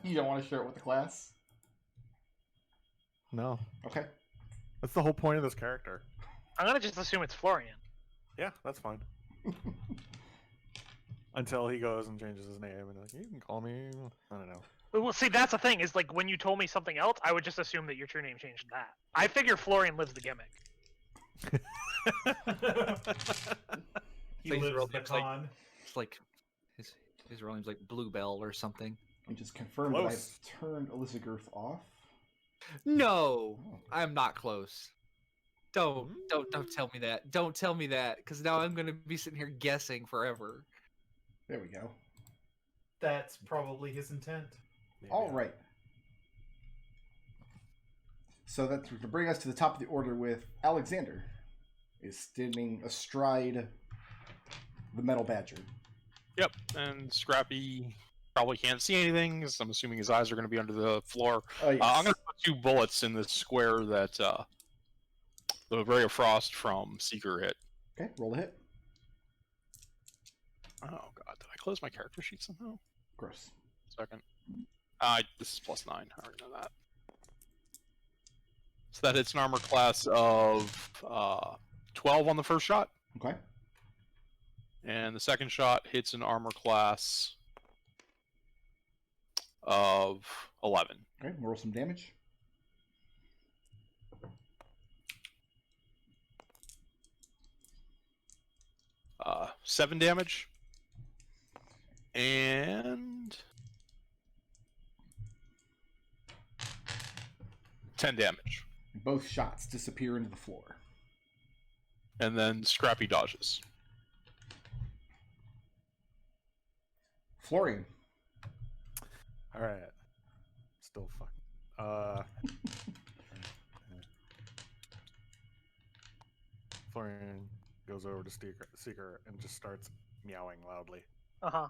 You don't want to share it with the class? No. Okay. That's the whole point of this character. I'm gonna just assume it's Florian. Yeah, that's fine. Until he goes and changes his name, and like, you can call me. I don't know. Well, see, that's the thing. Is like when you told me something else, I would just assume that your true name changed to that. I figure Florian lives the gimmick. He lives the It's like- con. It's like his real name's like Bluebell or something. And just confirm that I've turned Alyssa Girth off. No, Oh. I'm not close. Don't tell me that. Don't tell me that, because now I'm gonna be sitting here guessing forever. There we go. That's probably his intent. Maybe. All right. So that's to bring us to the top of the order with Alexander is standing astride the metal badger. Yep, and Scrappy probably can't see anything, 'cause I'm assuming his eyes are going to be under the floor. Oh, yes. I'm going to put 2 bullets in this square that the Ray of Frost from Seeker hit. Okay, roll a hit. Oh god, did I close my character sheet somehow? Gross. Second. This is +9, I already know that. So that hits an armor class of 12 on the first shot. Okay. And the second shot hits an armor class of 11. Okay, roll some damage. Uh, 7 damage. And 10 damage. Both shots disappear into the floor. And then Scrappy dodges. Florian. All right. Still fucking. Florian goes over to Seeker and just starts meowing loudly. Uh huh.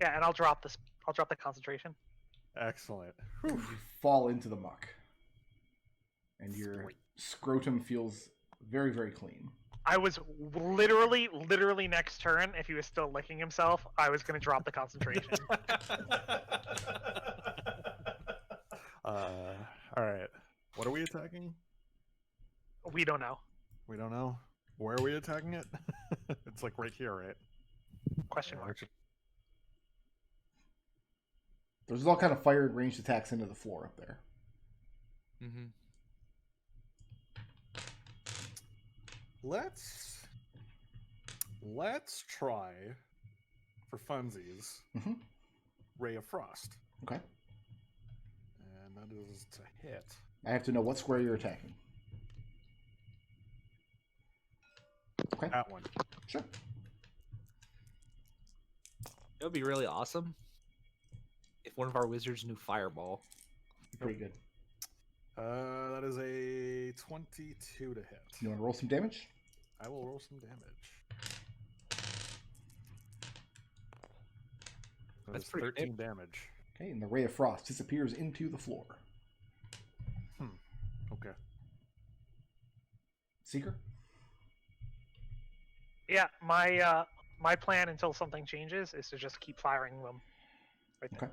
Yeah, and I'll drop this. I'll drop the concentration. Excellent. You fall into the muck. And your scrotum feels very, very clean. I was literally next turn. If he was still licking himself, I was gonna drop the concentration. All right. What are we attacking? We don't know. We don't know. Where are we attacking it? It's like right here, right? Question mark. There's all kind of fire and ranged attacks into the floor up there. Mm-hmm. Let's try for funsies. Mm-hmm. Ray of Frost. Okay. And that is to hit. I have to know what square you're attacking. Okay. That one. Sure. It would be really awesome if one of our wizards knew Fireball. Pretty good. That is a 22 to hit. You want to roll some damage? I will roll some damage. That's That's pretty 13 damage. Okay, and the Ray of Frost disappears into the floor. Okay. Seeker? Yeah, my plan until something changes is to just keep firing them. Right there.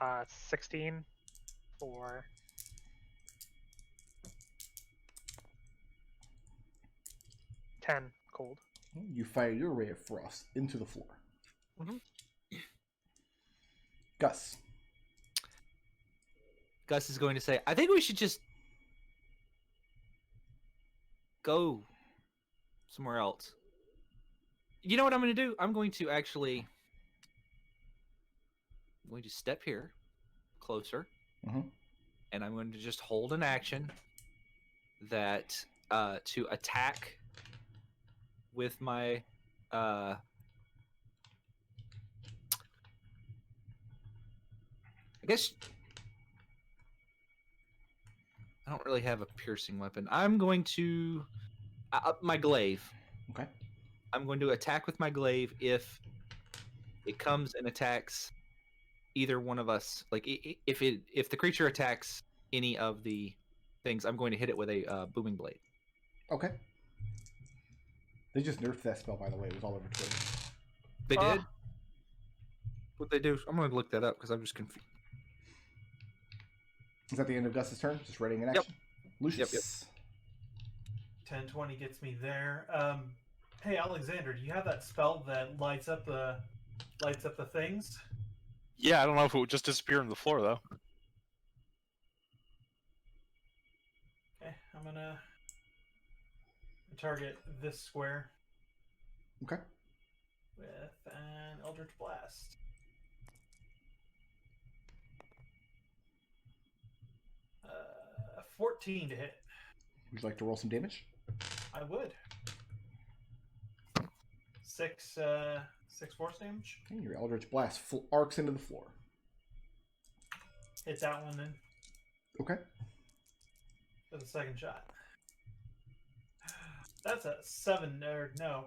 Okay. 16 for 10 cold. You fire your Ray of Frost into the floor. Mhm. Gus. Gus is going to say, I think we should just go somewhere else. You know what I'm going to do? I'm going to step here closer, and I'm going to just hold an action that to attack with my I guess I don't really have a piercing weapon. I'm going to my glaive. Okay. I'm going to attack with my glaive if it comes and attacks either one of us. Like if the creature attacks any of the things, I'm going to hit it with a booming blade. Okay. They just nerfed that spell, by the way. It was all over Twitter. They did? What'd they do? I'm going to look that up because I'm just confused. Is that the end of Gus's turn? Just readying an action? Lucius. 10-20 gets me there. Hey Alexander, do you have that spell that lights up the things? Yeah, I don't know if it would just disappear into the floor though. Okay, I'm gonna target this square Okay. with an Eldritch Blast. Uh, 14 to hit. Would you like to roll some damage? I would. 6 force damage. Okay, your Eldritch Blast arcs into the floor. Hit that one then Okay. for the second shot. That's a 7, or no,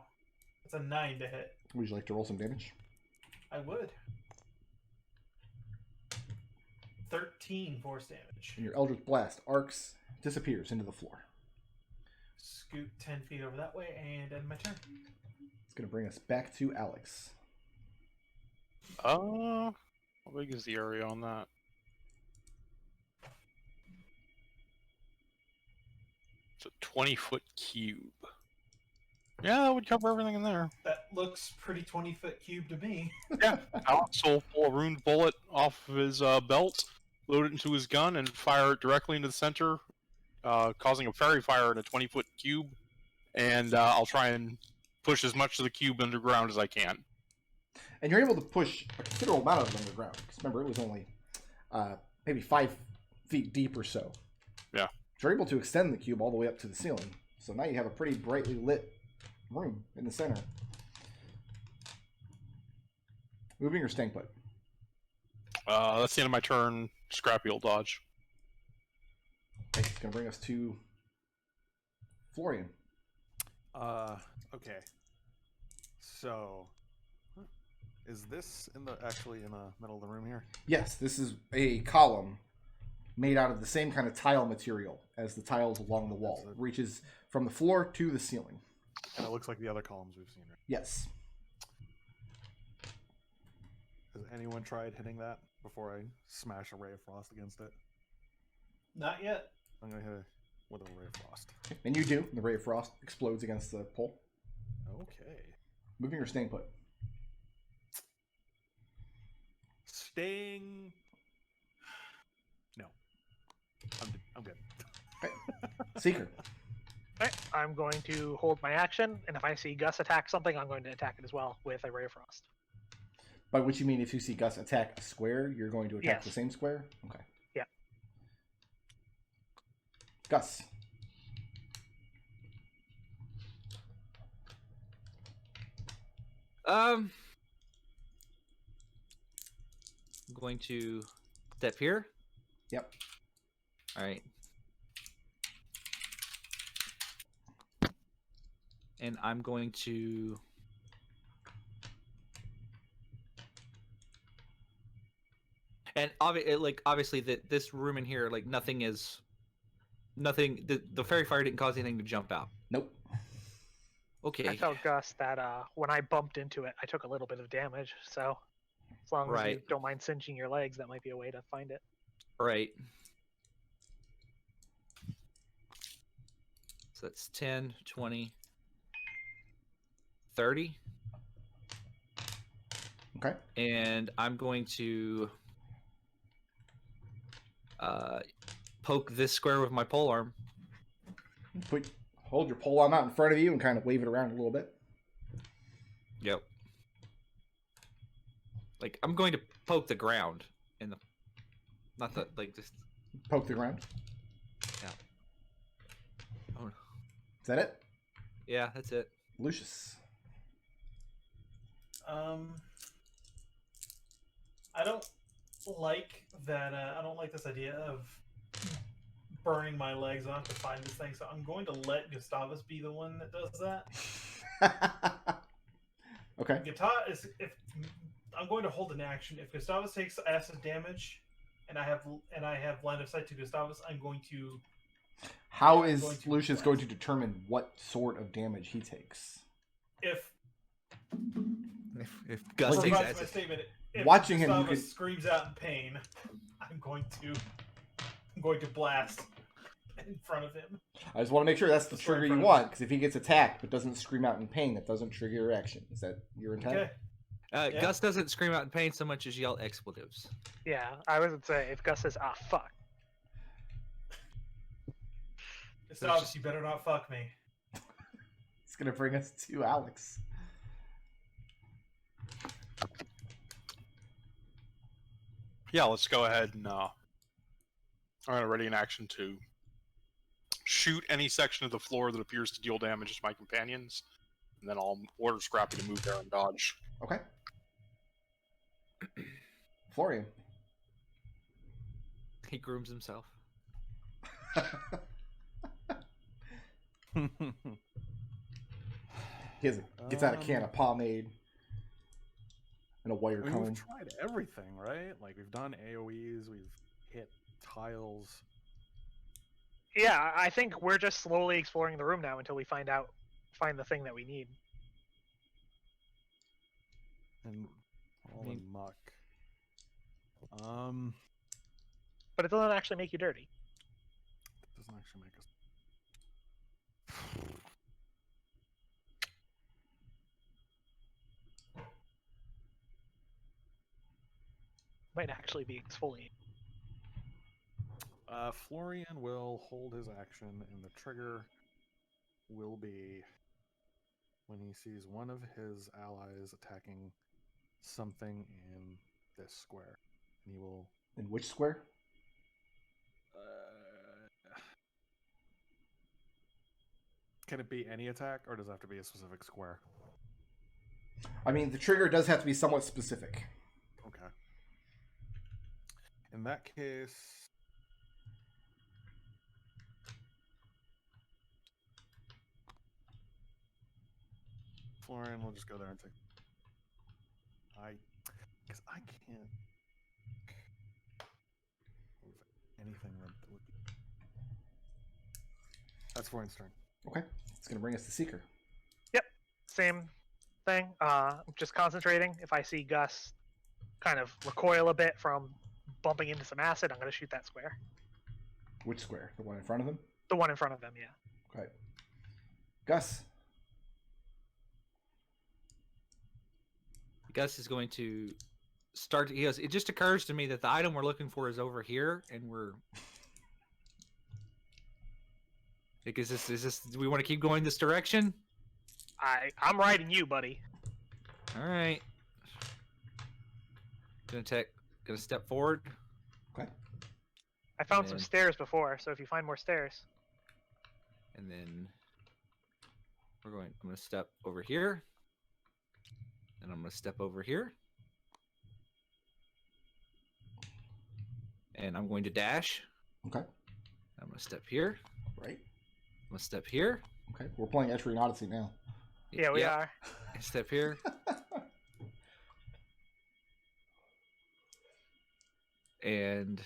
that's a 9 to hit. Would you like to roll some damage? I would. 13 force damage. And your Eldritch Blast arcs, disappears into the floor. Scoot 10 feet over that way and end my turn. It's going to bring us back to Alex. How big is the area on that? It's a 20-foot cube. Yeah, that would cover everything in there. That looks pretty 20-foot cube to me. Yeah, Alex will pull a ruined bullet off of his belt, load it into his gun, and fire it directly into the center, causing a fairy fire in a 20-foot cube. And I'll try and push as much of the cube underground as I can. And you're able to push a considerable amount of it underground. Because remember, it was only maybe 5 feet deep or so. Yeah. You're able to extend the cube all the way up to the ceiling. So now you have a pretty brightly lit room in the center. Moving or staying put? That's the end of my turn. Scrappy will dodge. Okay, it's going to bring us to Florian. Okay. So, is this actually in the middle of the room here? Yes, this is a column made out of the same kind of tile material as the tiles along the wall. It reaches from the floor to the ceiling. And it looks like the other columns we've seen, right? Yes. Has anyone tried hitting that before I smash a Ray of Frost against it? Not yet. I'm going to hit it with a Ray of Frost. And you do. The Ray of Frost explodes against the pole. Okay. Moving or staying put? Staying... No. I'm good. Okay. Seeker. Okay, I'm going to hold my action, and if I see Gus attack something, I'm going to attack it as well with a Ray of Frost. By which you mean if you see Gus attack a square, you're going to attack Yes. the same square? Okay. Yeah. Gus. I'm going to step here. Yep. All right. And I'm going to obviously that this room in here, like the fairy fire didn't cause anything to jump out. Nope. Okay. I told Gus that when I bumped into it, I took a little bit of damage, so as long as you Right. don't mind cinching your legs, that might be a way to find it. Right. So that's 10, 20, 30. Okay. And I'm going to poke this square with my polearm. Hold your pole arm out in front of you and kind of wave it around a little bit. Yep. Like, I'm going to poke the ground in the... Not the, just... Poke the ground. Yeah. Oh, Is that it? yeah, that's it. Lucius. I don't like that. I don't like this idea of burning my legs off to find this thing. So I'm going to let Gustavus be the one that does that. Okay. If I'm going to hold an action, if Gustavus takes acid damage, and I have line of sight to Gustavus, I'm going to. How is Lucius going to determine what sort of damage he takes? If Gus Well, takes revised my acid. statement. If Watching him, you Gustavus could- screams out in pain, I'm going to blast in front of him. I just want to make sure that's the Just right in trigger you front of want, because if he gets attacked but doesn't scream out in pain, that doesn't trigger your action. Is that your intent? Okay. Yeah. Gus doesn't scream out in pain so much as yell expletives. Yeah, I was gonna say if Gus says, "Ah, fuck." Gustavus, you better not fuck me. It's gonna bring us to Alex. Yeah, let's go ahead and I'm gonna ready an action to shoot any section of the floor that appears to deal damage to my companions, and then I'll order Scrappy to move there and dodge. Okay. Florian. He grooms himself. Gets out a can of pomade and a wire I mean, comb. we've tried everything, right? Like we've done AoEs, we've hit tiles. Yeah, I think we're just slowly exploring the room now until we find the thing that we need. And all mean- in muck. But it doesn't actually make you dirty. Doesn't actually make us. Might actually be exfoliating. Florian will hold his action, and the trigger will be when he sees one of his allies attacking something in this square. And he will. In which square? Can it be any attack, or does it have to be a specific square? I mean, the trigger does have to be somewhat specific. Okay. In that case, Florian will just go there and take. Because I can't move anything that would. That's Florian's turn. Okay. It's going to bring us to Seeker. Same thing. Just concentrating. If I see Gus kind of recoil a bit from bumping into some acid, I'm going to shoot that square. Which square? The one in front of him? The one in front of them, yeah. Okay. Gus. Gus is going to start. He goes, it just occurs to me that the item we're looking for is over here, and we're. Because do we want to keep going this direction? I'm riding you, buddy. All right. Gonna step forward. Okay. I found some Man. stairs before, so if you find more stairs. And then I'm gonna step over here. And I'm gonna step over here. And I'm going to dash. Okay. I'm gonna step here. Right. I'm gonna step here. Okay. We're playing Etrian Odyssey now. Yeah, we are. And step here. And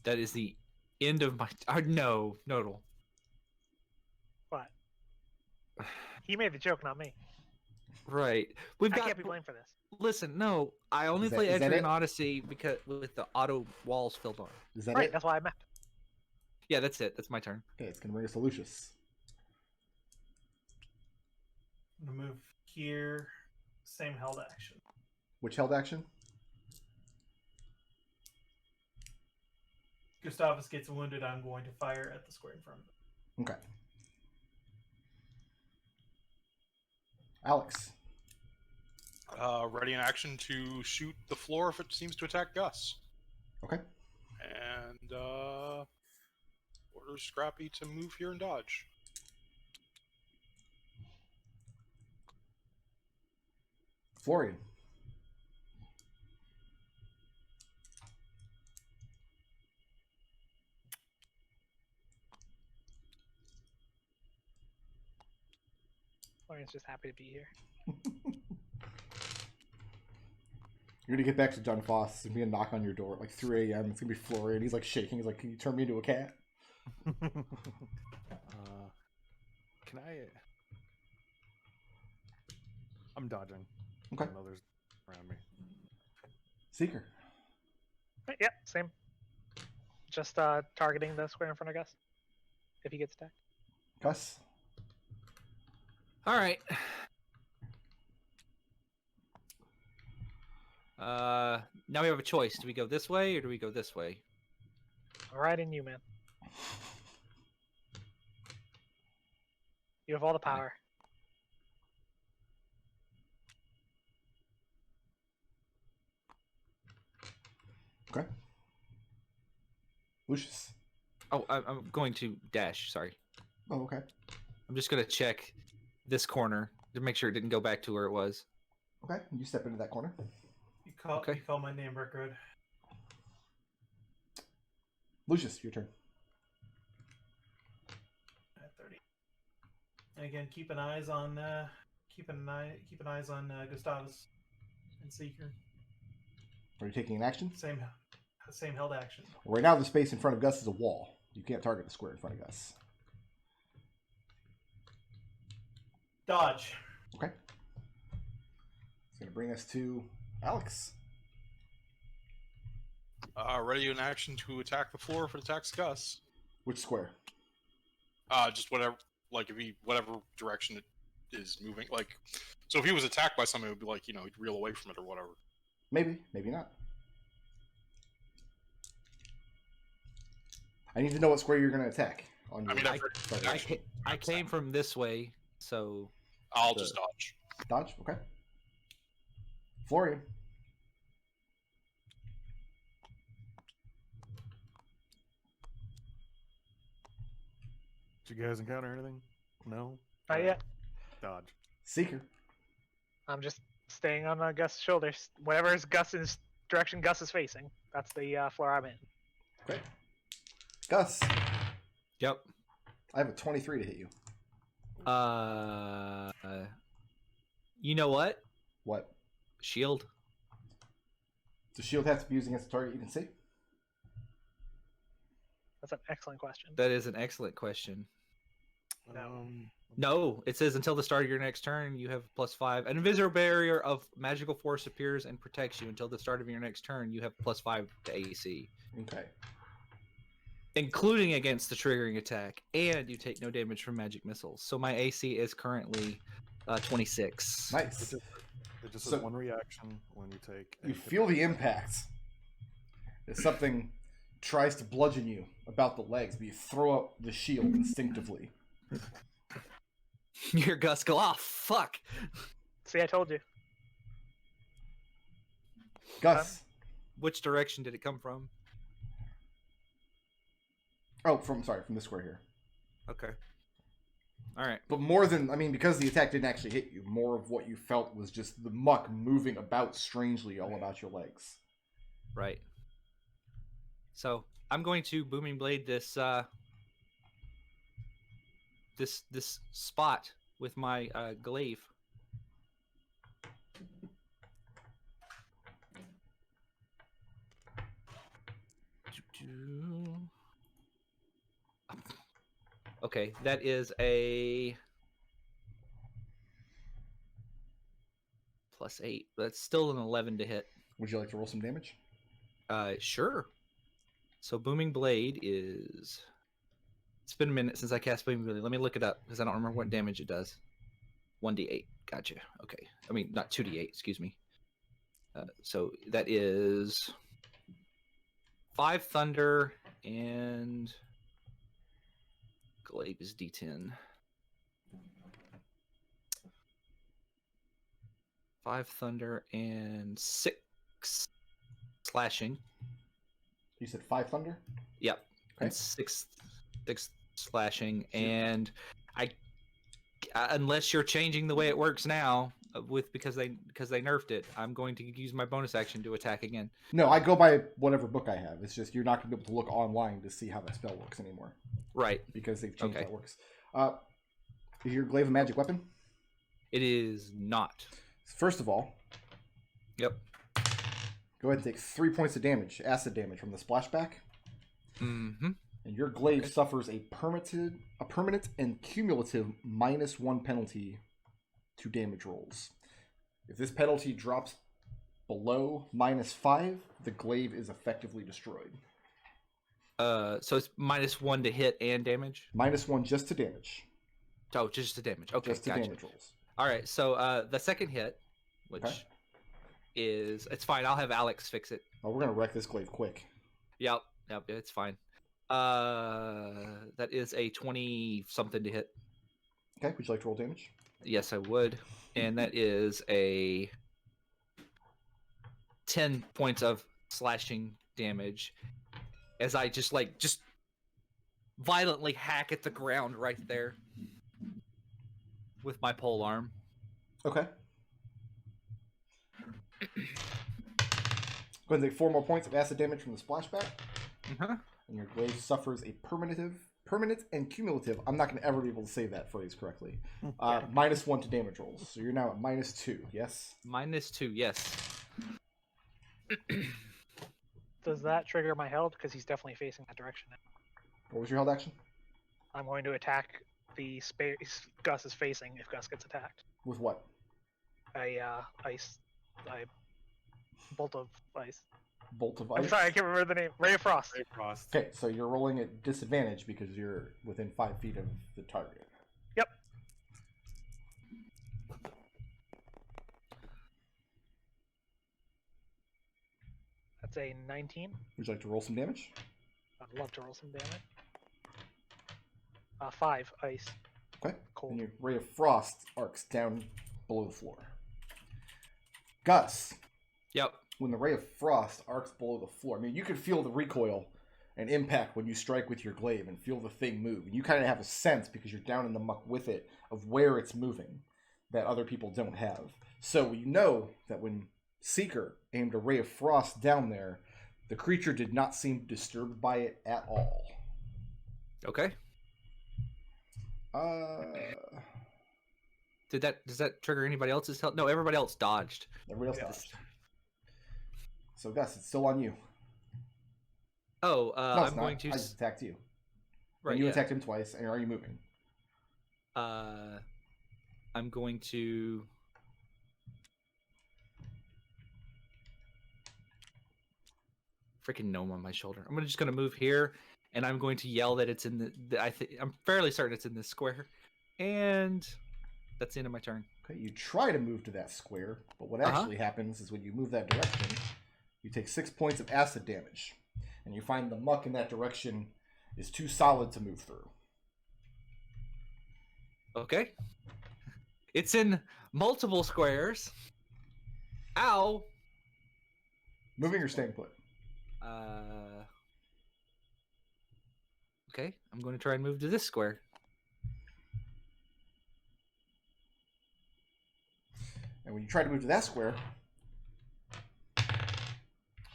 that is the end of my. No, Nodal. What? He made the joke, not me. Right. We've I got. can't be blamed for this. Listen, no. I only Is that- play is that Etrian it? Odyssey because with the auto walls filled on. Is that Right, it? that's why I meant. Yeah, that's it. That's my turn. Okay, it's going to bring us to Lucius. I'm gonna move here. Same held action. Which held action? Gustavus gets wounded. I'm going to fire at the square in front of him. Okay. Alex. Ready an action to shoot the floor if it seems to attack Gus. Okay. And order Scrappy to move here and dodge. Florian. Florian's just happy to be here. You're going to get back to Dunfoss. There's going to be a knock on your door at like 3 a.m. It's going to be Florian. He's like shaking. He's like, can you turn me into a cat? Can I? I'm dodging. Okay. I know there's around me. Seeker. Yep, same. Just targeting the square in front of Gus. If he gets attacked. Gus. All right. Now we have a choice. Do we go this way or do we go this way? All right, in you, man. You have all the power. Okay. Lucius. Oh, I'm going to dash. Sorry. Oh, okay. I'm just going to check this corner to make sure it didn't go back to where it was. Okay. You step into that corner. You call, Okay. you call my name record. Lucius, your turn. At 30. And again, keep an eyes on Gustavus and Seeker. Are you taking an action? Same held action. Right now, the space in front of Gus is a wall. You can't target the square in front of Gus. Dodge. Okay. It's going to bring us to Alex. Ready in action to attack the floor if it attacks Gus. Which square? Just whatever, like whatever direction it is moving. Like, so if he was attacked by something, it would be like, he'd reel away from it or whatever. Maybe, maybe not. I need to know what square you're going to attack. On your I came from this way, so I'll just dodge. Dodge? Okay. Florian. Did you guys encounter anything? No? Not yet. Dodge. Seeker. I'm just staying on Gus's shoulders. Whatever is Gus's direction Gus is facing, that's the floor I'm in. Okay. Gus. Yep. I have a 23 to hit you. You know what? What? Shield. Does shield have to be used against a target you can see? That's an excellent question. That is an excellent question. No. No, it says until the start of your next turn, you have +5. An invisible barrier of magical force appears and protects you until the start of your next turn. You have +5 to AC, Okay. including against the triggering attack, and you take no damage from magic missiles. So my AC is currently 26. Nice. It just So- says one reaction when you take. a You hit feel the by- impact as something tries to bludgeon you about the legs, but you throw up the shield instinctively. Your Gus go, oh, fuck. See, I told you. Gus. Which direction did it come from? Oh, from this square here. Okay. All right. But more than, because the attack didn't actually hit you, more of what you felt was just the muck moving about strangely all about your legs. Right. So I'm going to booming blade this this spot with my glaive. Okay, that is a +8. That's still an 11 to hit. Would you like to roll some damage? Sure. So Booming Blade is... It's been a minute since I cast Booming Blade. Let me look it up, because I don't remember what damage it does. 1d8. Gotcha. Okay. I mean, not 2d8, excuse me. So that is 5 thunder, and Glaive is d10. 5 thunder and 6 slashing. You said 5 thunder? Yep. Okay. And six slashing, and I unless you're changing the way it works now because they nerfed it, I'm going to use my bonus action to attack again. No, I go by whatever book I have. It's just you're not going to be able to look online to see how that spell works anymore. Right. Because they've changed Okay. how it works. Is your glaive a magic weapon? It is not. First of all, Yep. go ahead and take 3 points of damage, acid damage from the splashback. Mm-hmm. And your glaive suffers a permanent and cumulative -1 penalty to damage rolls. If this penalty drops below -5, the glaive is effectively destroyed. So it's -1 to hit and damage. -1 just to damage. Oh, just to damage. Okay, Just to gotcha. damage rolls. All right. So the second hit, which it's fine. I'll have Alex fix it. Oh, we're gonna wreck this glaive quick. Yep, it's fine. That is a 20 something to hit. Okay, would you like to roll damage? Yes, I would. And that is a 10 points of slashing damage as I just violently hack at the ground right there with my pole arm. Okay. Go ahead and take 4 more points of acid damage from the splashback. And your glaive suffers a permanent and cumulative. I'm not going to ever be able to say that phrase correctly. -1 to damage rolls. So you're now at -2, yes? -2, yes. Does that trigger my held? Because he's definitely facing that direction now. What was your held action? I'm going to attack the space Gus is facing if Gus gets attacked. With what? A bolt of ice. Bolt of I'm ice? sorry, I can't remember the name. Ray of Frost. Ray of Frost. Okay, so you're rolling at disadvantage because you're within 5 feet of the target. Yep. That's a 19. Would you like to roll some damage? I'd love to roll some damage. 5 ice. Okay. Cold. And your ray of frost arcs down below the floor. Gus, Yep. when the ray of frost arcs below the floor, I mean, you can feel the recoil and impact when you strike with your glaive and feel the thing move. And you kind of have a sense, because you're down in the muck with it, of where it's moving that other people don't have. So you know that when Seeker aimed a ray of frost down there, the creature did not seem disturbed by it at all. Okay. Does that trigger anybody else's health? No, everybody else dodged. Everybody else dodged. So Gus, it's still on you. Oh, No, it's I'm not. going to. I just attacked you. Right. And you yeah. attacked him twice, and are you moving? I'm going to. Freaking gnome on my shoulder. I'm just going to move here, and I'm going to yell that it's in I'm fairly certain it's in this square, and that's the end of my turn. Okay, you try to move to that square, but what actually happens is when you move that direction, you take 6 points of acid damage, and you find the muck in that direction is too solid to move through. Okay. It's in multiple squares. Ow. Moving or staying put? Okay, I'm going to try and move to this square. And when you try to move to that square,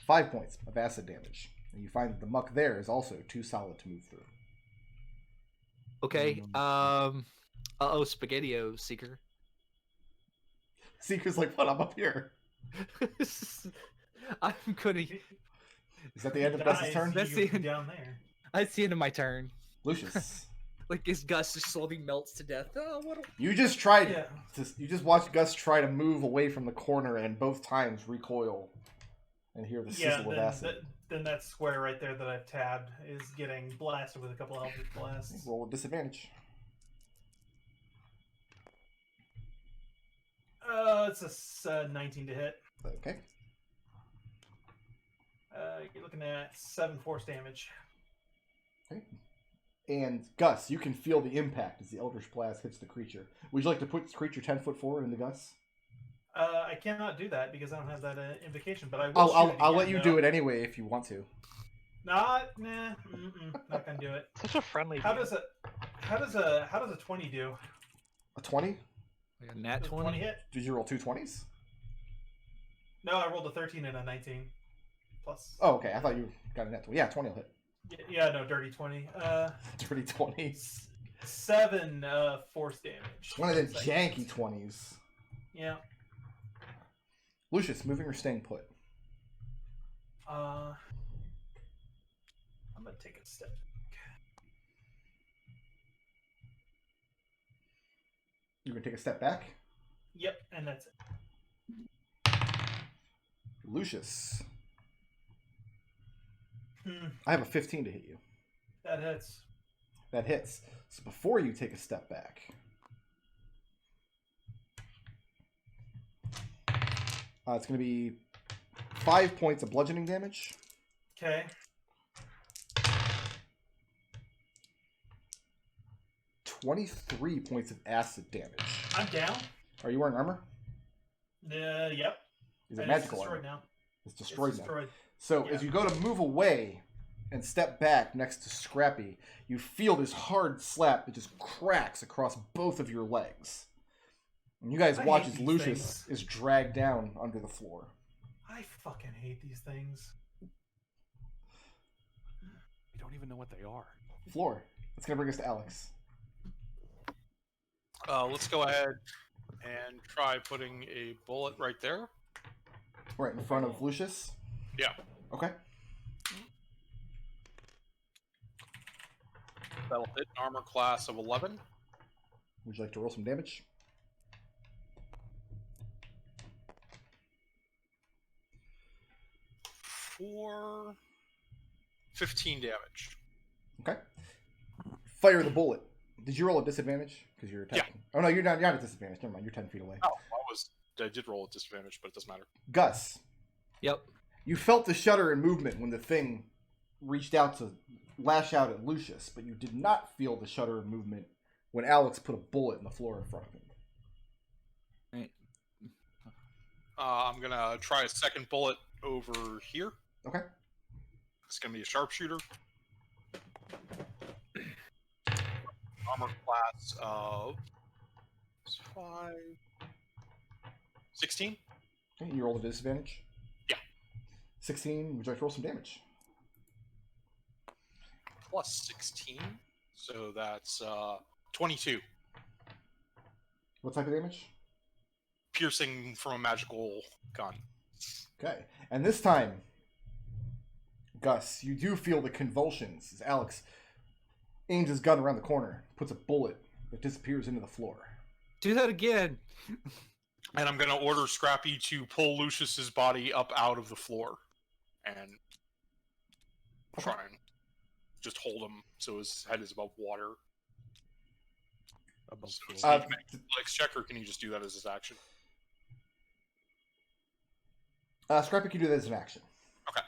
5 points of acid damage. And you find that the muck there is also too solid to move through. Okay, Spaghetti-O, Seeker. Seeker's like, what? I'm up here. I'm gonna... Is that the end of Gus's turn? That's the end. Down there. That's the end of my turn. Lucius. Like, his Gus just slowly melts to death. Oh, what a... You just tried you just watched Gus try to move away from the corner and both times recoil and hear the sizzle of acid. Then that square right there that I've tabbed is getting blasted with a couple of eldritch blasts. Roll with disadvantage. It's a 19 to hit. Okay. You're looking at 7 force damage. Okay. And Gus, you can feel the impact as the Eldritch Blast hits the creature. Would you like to put the creature 10 foot forward into Gus? I cannot do that because I don't have that invocation, but I will. I'll let you do it anyway if you want to. Not gonna do it. Such a friendly. How does a 20 do? A 20? Like a nat Does 20? hit? Did you roll 2 20s? No, I rolled a 13 and a 19. Plus. Oh, okay. I thought you got a net 20. Yeah, 20 will hit. Yeah, no, dirty 20. Dirty 20. 7 force damage. One of the janky 20s. Yeah. Lucius, moving or staying put? I'm gonna take a step. You're gonna take a step back. Yep, and that's it. Lucius. Hmm, I have a 15 to hit you. that hits. That hits. So before you take a step back, it's going to be 5 points of bludgeoning damage. Okay. 23 points of acid damage. I'm down. Are you wearing armor? Yep. Is it And magical it's armor? destroyed now. It's destroyed It's now. destroyed. So Yeah. as you go to move away and step back next to Scrappy, you feel this hard slap that just cracks across both of your legs. And you guys I watch hate as these Lucius things. is dragged down under the floor. I fucking hate these things. We don't even know what they are. Floor. It's going to bring us to Alex. Let's go ahead and try putting a bullet right there. Right in front of Lucius? Yeah. Okay. That'll hit armor class of 11. Would you like to roll some damage? For 15 damage. Okay. Fire the bullet. Did you roll a disadvantage? Because you're attacking. Oh, no, you're not at disadvantage. Never mind. You're 10 feet away. Oh, I did roll a disadvantage, but it doesn't matter. Gus, Yep. you felt the shudder and movement when the thing reached out to lash out at Lucius, but you did not feel the shudder and movement when Alex put a bullet in the floor in front of him. Right. I'm going to try a second bullet over here. Okay. It's going to be a sharpshooter. Armor class of 5... 16? Okay, you rolled a disadvantage? Yeah. 16, would you like to roll some damage? Plus 16. So that's 22. What type of damage? Piercing from a magical gun. Okay. And this time, Gus, you do feel the convulsions as Alex aims his gun around the corner, puts a bullet that disappears into the floor. Do that again. And I'm going to order Scrappy to pull Lucius's body up out of the floor and try and just hold him so his head is above water. Above So floor. it's an athletics check, or can you just do that as his action? Scrappy can do that as an action. Okay.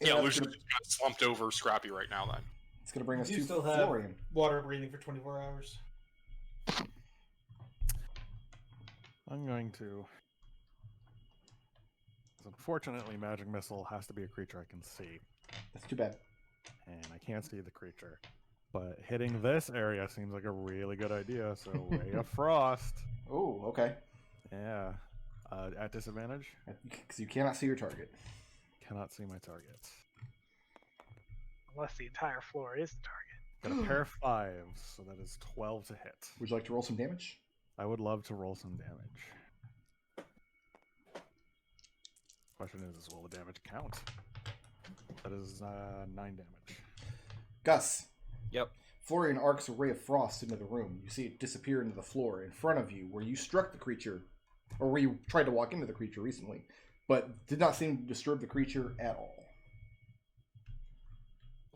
And Yeah, that's Lucius gonna- got slumped over Scrappy right now then. It's going to bring us You to still have Florian. water breathing for 24 hours. I'm going to. Unfortunately, magic missile has to be a creature I can see, That's too bad. and I can't see the creature. But hitting this area seems like a really good idea. So Ray of Frost. Oh, okay. Yeah. At disadvantage, Because you cannot see your target. cannot see my target. Unless the entire floor is the target. Got a pair of 5s, so that is 12 to hit. Would you like to roll some damage? I would love to roll some damage. Question is, will the damage count? That is 9 damage. Gus, Yep. Florian arcs a ray of frost into the room. You see it disappear into the floor in front of you where you struck the creature, or where you tried to walk into the creature recently, but did not seem to disturb the creature at all.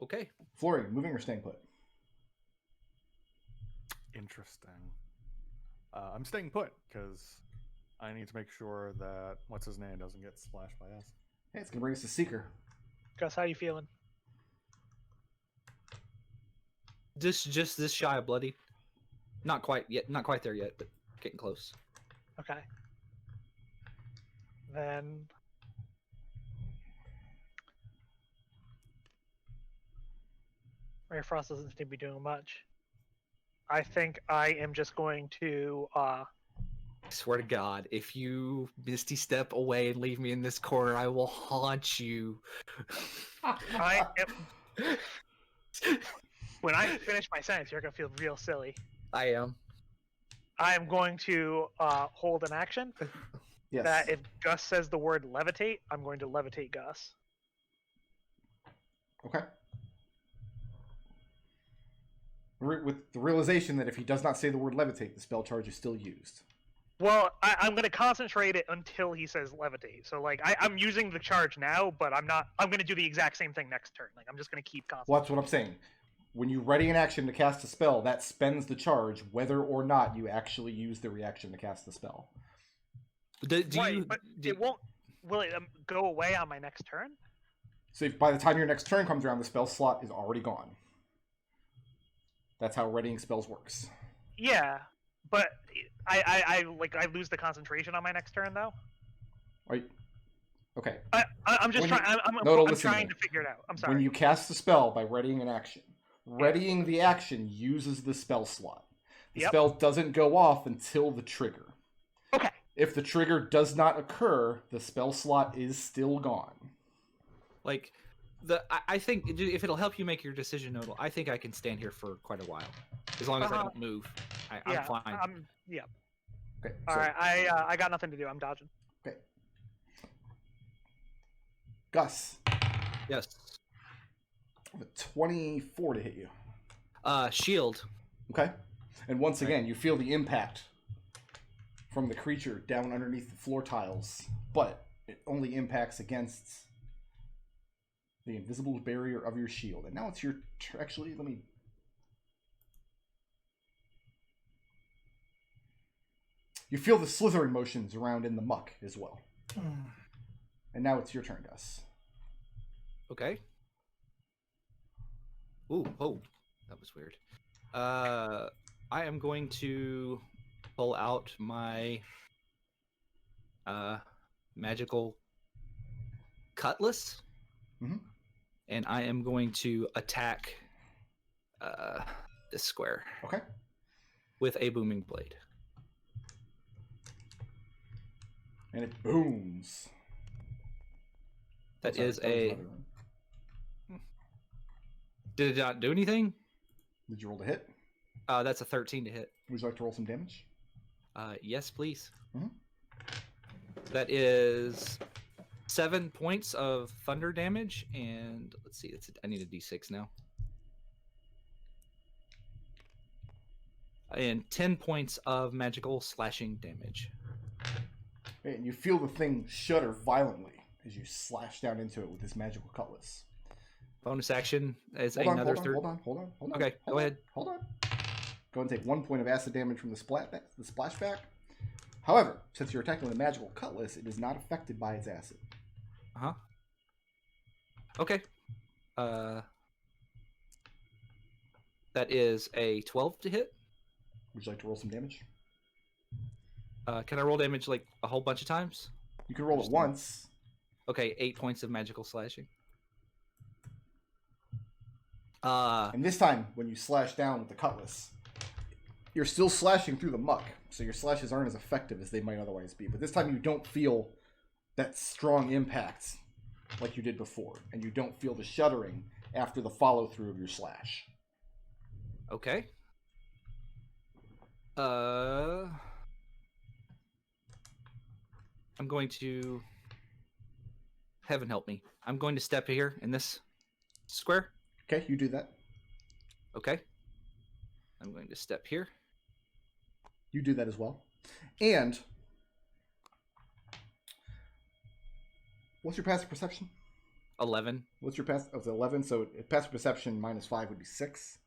Okay. Florian, moving or staying put? Interesting. I'm staying put because I need to make sure that what's his name doesn't get splashed by us. Hey, it's going to bring us to Seeker. Gus, how you feeling? Just this shy of bloody. Not quite yet. Not quite there yet, but getting close. Okay. Then Ray of Frost doesn't seem to be doing much. I think I am just going to I swear to God, if you misty step away and leave me in this corner, I will haunt you. I am when I finish my sentence, you're gonna feel real silly. I am. I am going to hold an action Yes. that if Gus says the word levitate, I'm going to levitate Gus. Okay. with the realization that if he does not say the word levitate, the spell charge is still used. Well, I'm going to concentrate it until he says levitate. So, like, I'm using the charge now, but I'm not. I'm going to do the exact same thing next turn. Like, I'm just going to keep concentrating. Well, that's what I'm saying. When you ready an action to cast a spell, that spends the charge, whether or not you actually use the reaction to cast the spell. But it won't. Will it go away on my next turn? So by the time your next turn comes around, the spell slot is already gone. That's how readying spells works. Yeah, but I lose the concentration on my next turn though. Are you... Okay. I'm just trying. I'm trying to figure it out. I'm sorry. When you cast the spell by readying an action, readying the action uses the spell slot. The spell doesn't go off until the trigger. Okay. If the trigger does not occur, the spell slot is still gone. Like, I think if it'll help you make your decision, Nodal, I think I can stand here for quite a while, as long as I don't move. I'm fine. Yeah. Okay. All right. I got nothing to do. I'm dodging. Okay. Gus. Yes. 24 to hit you. Shield. Okay. And once again, you feel the impact from the creature down underneath the floor tiles, but it only impacts against the invisible barrier of your shield. And now it's your... Actually, let me... You feel the slithering motions around in the muck as well. And now it's your turn, Gus. Okay. Ooh, oh, that was weird. I am going to pull out my magical cutlass, and I am going to attack this square. Okay. With a booming blade. And it booms. That is a... Did it not do anything? Did you roll to hit? That's a 13 to hit. Would you like to roll some damage? Yes, please. That is 7 points of thunder damage, and let's see, I need a d6 now. And 10 points of magical slashing damage. And you feel the thing shudder violently as you slash down into it with this magical cutlass. Bonus action is hold another on, third. Hold on. Okay, go ahead. Hold on. Go and take 1 point of acid damage from the splashback. However, since you're attacking with a magical cutlass, it is not affected by its acid. Okay. That is a 12 to hit. Would you like to roll some damage? Can I roll damage like a whole bunch of times? You can roll it once. Okay, 8 points of magical slashing. And this time, when you slash down with the cutlass, you're still slashing through the muck, so your slashes aren't as effective as they might otherwise be. But this time you don't feel that strong impact like you did before, and you don't feel the shuddering after the follow-through of your slash. Okay. I'm going to... Heaven help me. I'm going to step here in this square. Okay, you do that. Okay. I'm going to step here. You do that as well. And what's your passive perception? 11. What's your passive? Oh, it's 11. So passive perception minus 5 would be 6.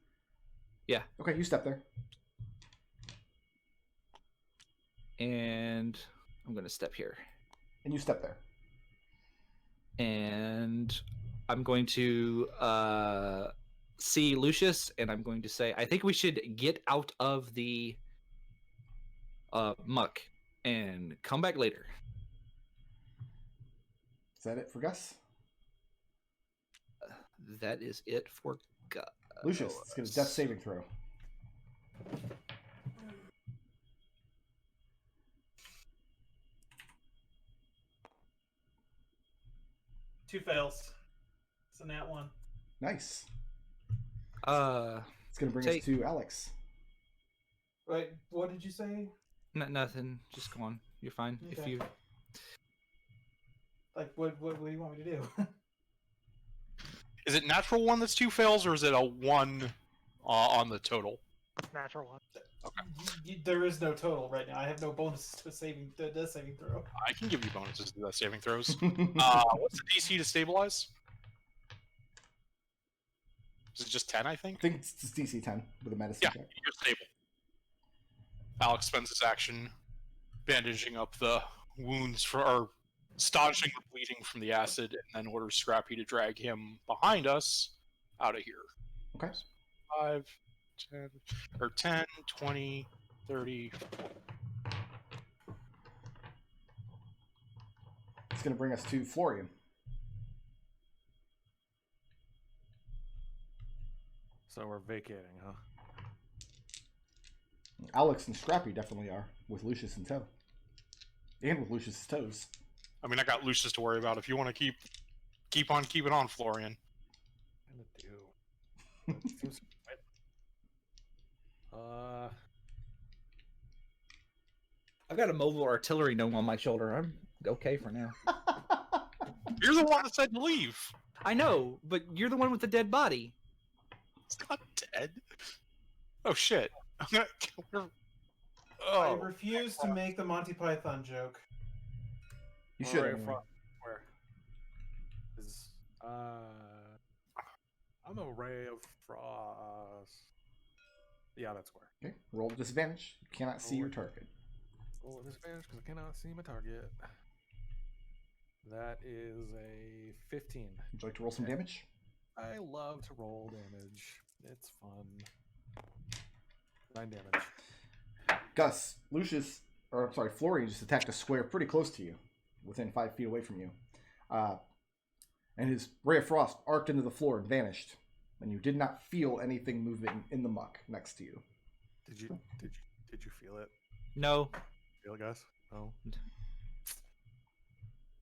Yeah. Okay, you step there. And I'm going to step here. And you step there. And I'm going to see Lucius, and I'm going to say, I think we should get out of the muck and come back later. Is that it for Gus? That is it for Gus. Lucius, let's get a death saving throw. Two fails. It's a nat 1. Nice. It's going to bring us to Alex. Wait, what did you say? Nothing. Just go on. You're fine. Okay. If you... Like, what do you want me to do? Is it natural one that's 2 fails, or is it a 1 on the total. Natural one. There is no total right now. I have no bonuses to death saving throw. I can give you bonuses to that saving throws. What's the DC to stabilize? Is it just 10, I I think? think it's DC 10 with a medicine Yeah, check. you're stable. Alex spends his action bandaging up the wounds or staunching the bleeding from the acid, and then orders Scrappy to drag him behind us out of here. Okay. 5, 10, or 10, 20, 30. It's going to bring us to Florian. So we're vacating, huh? Alex and Scrappy definitely are, with Lucius in tow. And with Lucius's toes. I mean, I got Lucius to worry about. If you want to keep on keeping on, Florian. I'm gonna do. Seems right. I've got a mobile artillery gnome on my shoulder. I'm okay for now. You're the one that said to leave. I know, but you're the one with the dead body. It's not dead. Oh shit. I'm gonna. I Oh. refuse to make the Monty Python joke. You should. Ray of Anyway. Frost. Where? Is I'm a ray of frost. Yeah, that's where. Okay. Roll disadvantage. You cannot see your target. Roll a disadvantage because I cannot see my target. That is a 15. Would you like to roll some damage? I love to roll damage. It's fun. 9 damage. Gus, Lucius, or I'm sorry, Florian just attacked a square pretty close to you, within 5 feet away from you. And his ray of frost arced into the floor and vanished. And you did not feel anything moving in the muck next to you. Did you feel it? No, Feel it, guys? No.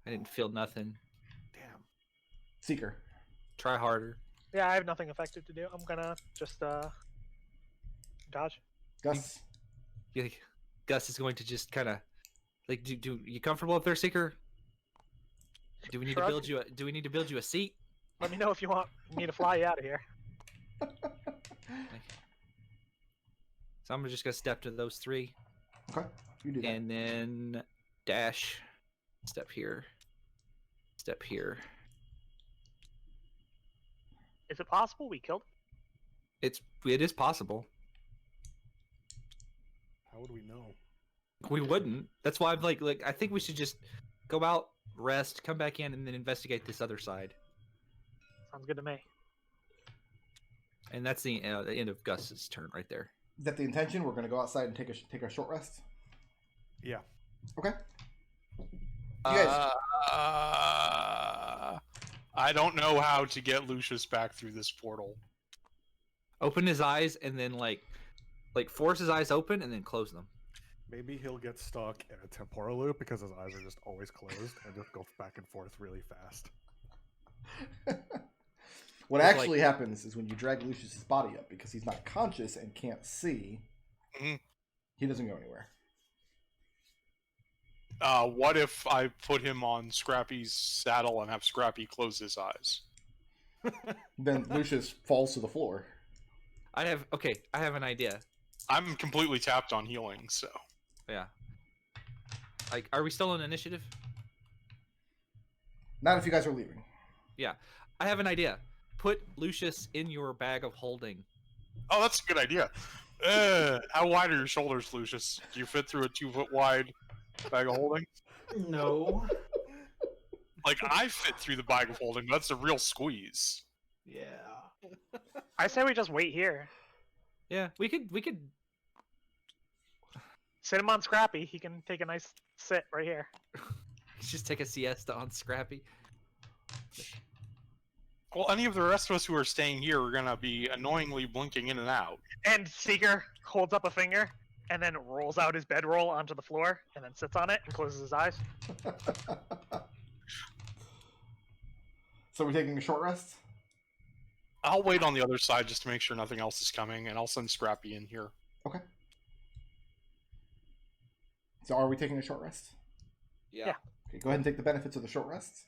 I didn't feel nothing. Damn. Seeker. Try harder. Yeah, I have nothing effective to do. I'm gonna just dodge. Gus. Yeah, Gus is going to just kind of like, do you comfortable up there, Seeker? Do we need Shrug. to build you? Do we need to build you a seat? Let me know if you want me to fly you out of here. So I'm just gonna step to those 3, Okay. You do that. and then dash. Step here. Step here. Is it possible we killed him? It is possible. How would we know? We wouldn't. That's why I'm like I think we should just go out, rest, come back in, and then investigate this other side. Sounds good to me. And that's the end of Gus's turn right there. Is that the intention? We're going to go outside and take a short rest? Yeah. Okay. You guys, I don't know how to get Lucius back through this portal. Open his eyes and then like force his eyes open and then close them. Maybe he'll get stuck in a temporal loop because his eyes are just always closed and just go back and forth really fast. what It's actually happens is when you drag Lucius's body up, because he's not conscious and can't see, Mhm. he doesn't go anywhere. What if I put him on Scrappy's saddle and have Scrappy close his eyes? Then Lucius falls to the floor. I have an idea. I'm completely tapped on healing, so. Yeah. Like, are we still on initiative? Not if you guys are leaving. Yeah. I have an idea. Put Lucius in your bag of holding. Oh, that's a good idea. How wide are your shoulders, Lucius? Do you fit through a 2-foot wide bag of holding? No. Like, I fit through the bag of holding, but that's a real squeeze. Yeah. I say we just wait here. Yeah, we could Sit him on Scrappy. He can take a nice sit right here. just take a siesta on Scrappy. Well, any of the rest of us who are staying here are gonna be annoyingly blinking in and out. And Seeker holds up a finger and then rolls out his bedroll onto the floor and then sits on it and closes his eyes. So we're taking a short rest? I'll wait on the other side just to make sure nothing else is coming, and I'll send Scrappy in here. Okay. So are we taking a short rest? Yeah. Yeah. Okay, go ahead and take the benefits of the short rest.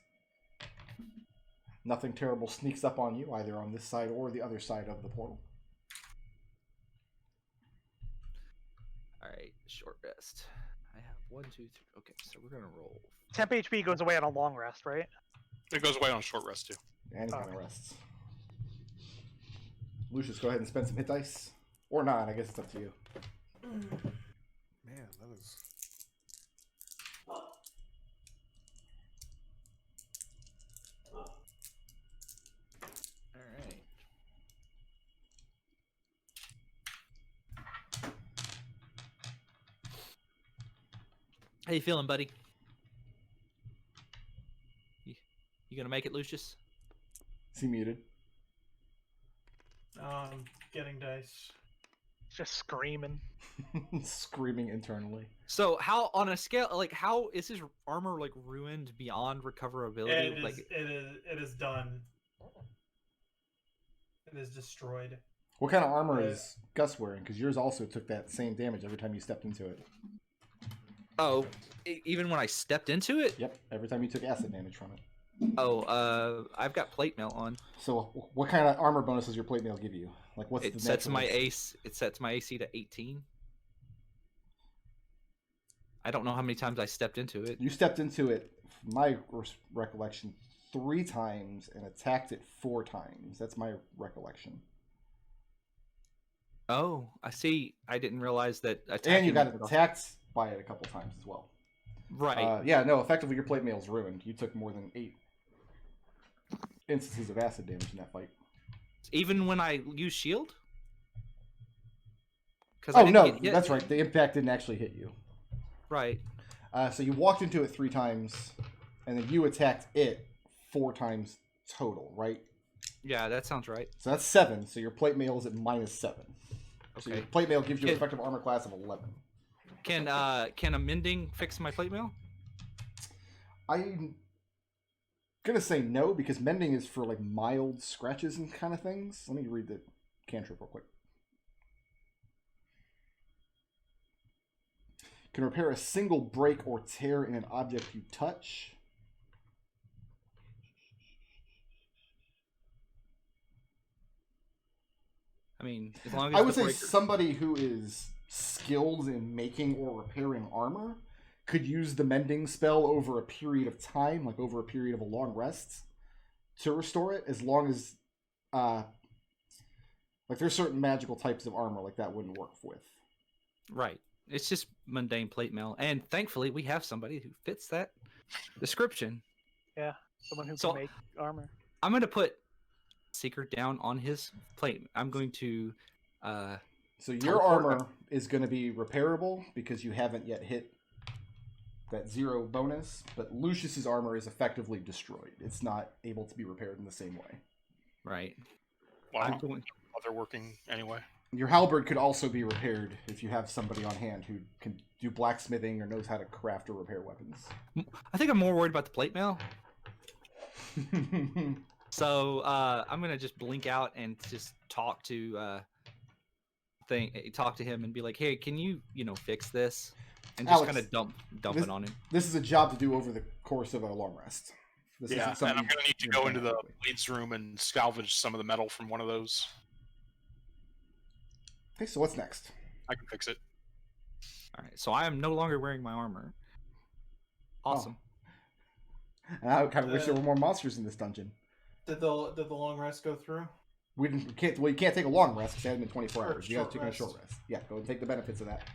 Nothing terrible sneaks up on you, either on this side or the other side of the portal. Short rest. I have 1, 2, 3. Okay, so we're gonna roll. Temp HP goes away on a long rest, right? It goes away on short rest too. Any kind of Okay. rests. Lucius, go ahead and spend some hit dice. Or not, I guess it's up to you. Man, that is. All right. How you feeling, buddy? You gonna make it, Lucius? Is he muted? Getting dice. Just screaming. Screaming internally. So how on a scale like how is his armor like ruined beyond recoverability? It is done. It is destroyed. What kind of armor is Gus wearing? Because yours also took that same damage every time you stepped into it. Oh, even when I stepped into it? Yep, every time you took acid damage from it. Oh, I've got plate mail on. So, what kind of armor bonus does your plate mail give you? Like, what's It the sets my natural- ace. It sets my AC to 18. I don't know how many times I stepped into it. You stepped into it, from my recollection, 3 times and attacked it 4 times. That's my recollection. Oh, I see. I didn't realize that. And you got attacking- attacked by it a couple times as well. Right. Yeah, no, effectively your plate mail's ruined. You took more than 8 instances of acid damage in that fight. Even when I use shield. Oh, no, that's right. The impact didn't actually hit you. Right. So you walked into it 3 times, and then you attacked it 4 times total, right? Yeah, that sounds right. So that's 7. So your plate mail is at -7. So your Okay. plate mail gives you an effective armor class of 11. Can a mending fix my plate mail? I'm gonna say no because mending is for like mild scratches and kind of things. Let me read the cantrip real quick. Can repair a single break or tear in an object you touch. I mean, as long as I would the say breaker... somebody who is skilled in making or repairing armor could use the mending spell over a period of time, like over a period of a long rest, to restore it, as long as like there's certain magical types of armor like that wouldn't work with. Right. It's just mundane plate mail, and thankfully we have somebody who fits that description. Yeah, someone who So- can make armor. I'm going to put Seeker down on his plate. I'm going to So your armor is going to be repairable because you haven't yet hit that 0 bonus, but Lucius's armor is effectively destroyed. It's not able to be repaired in the same way. right. Well, I'm going. they're working anyway. Your halberd could also be repaired if you have somebody on hand who can do blacksmithing or knows how to craft or repair weapons. I think I'm more worried about the plate mail. So I'm gonna just blink out and just talk to him and be like, "Hey, can you fix this?" And just Alex, kind of dump this- it on him. This is a job to do over the course of a long rest. This Yeah, isn't and something I'm going to need to you're go doing into the quickly. blades room and salvage some of the metal from one of those. Okay, so what's next? I can fix it. All right. So I am no longer wearing my armor. Awesome. And I kind of wish there were more monsters in this dungeon. Did the long rest go through? We can't. Well, you can't take a long rest because it hasn't been 24 Or hours. You have to short take a short rest. rest. Yeah, go and take the benefits of that.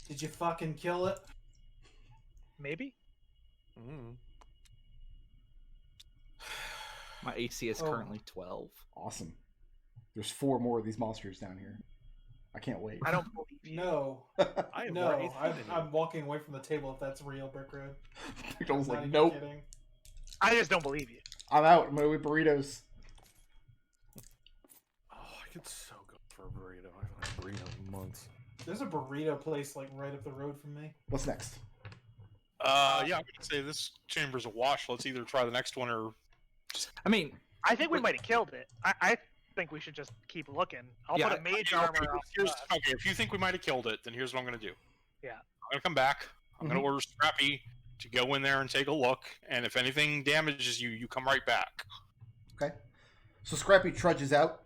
Did you fucking kill it? Maybe? My AC is Oh. currently 12. Awesome. There's 4 more of these monsters down here. I can't wait. I don't believe you. No, I have no. more AC than you. I'm walking away from the table if that's real, Brick Road. McDohl's Not like, even nope, kidding. I just don't believe you. I'm out. I'm gonna eat burritos. Oh, I could so go for a burrito. I haven't had a burrito in months. There's a burrito place like right up the road from me. What's next? Yeah, I'm going to say this chamber's a wash. Let's either try the next one or... I mean, I think we might have killed it. I think we should just keep looking. I'll Yeah, put a mage Okay, armor on. okay, if you think we might have killed it, then here's what I'm going to do. Yeah. I'm going to come back. I'm going to order Scrappy to go in there and take a look. And if anything damages you, you come right back. Okay. So Scrappy trudges out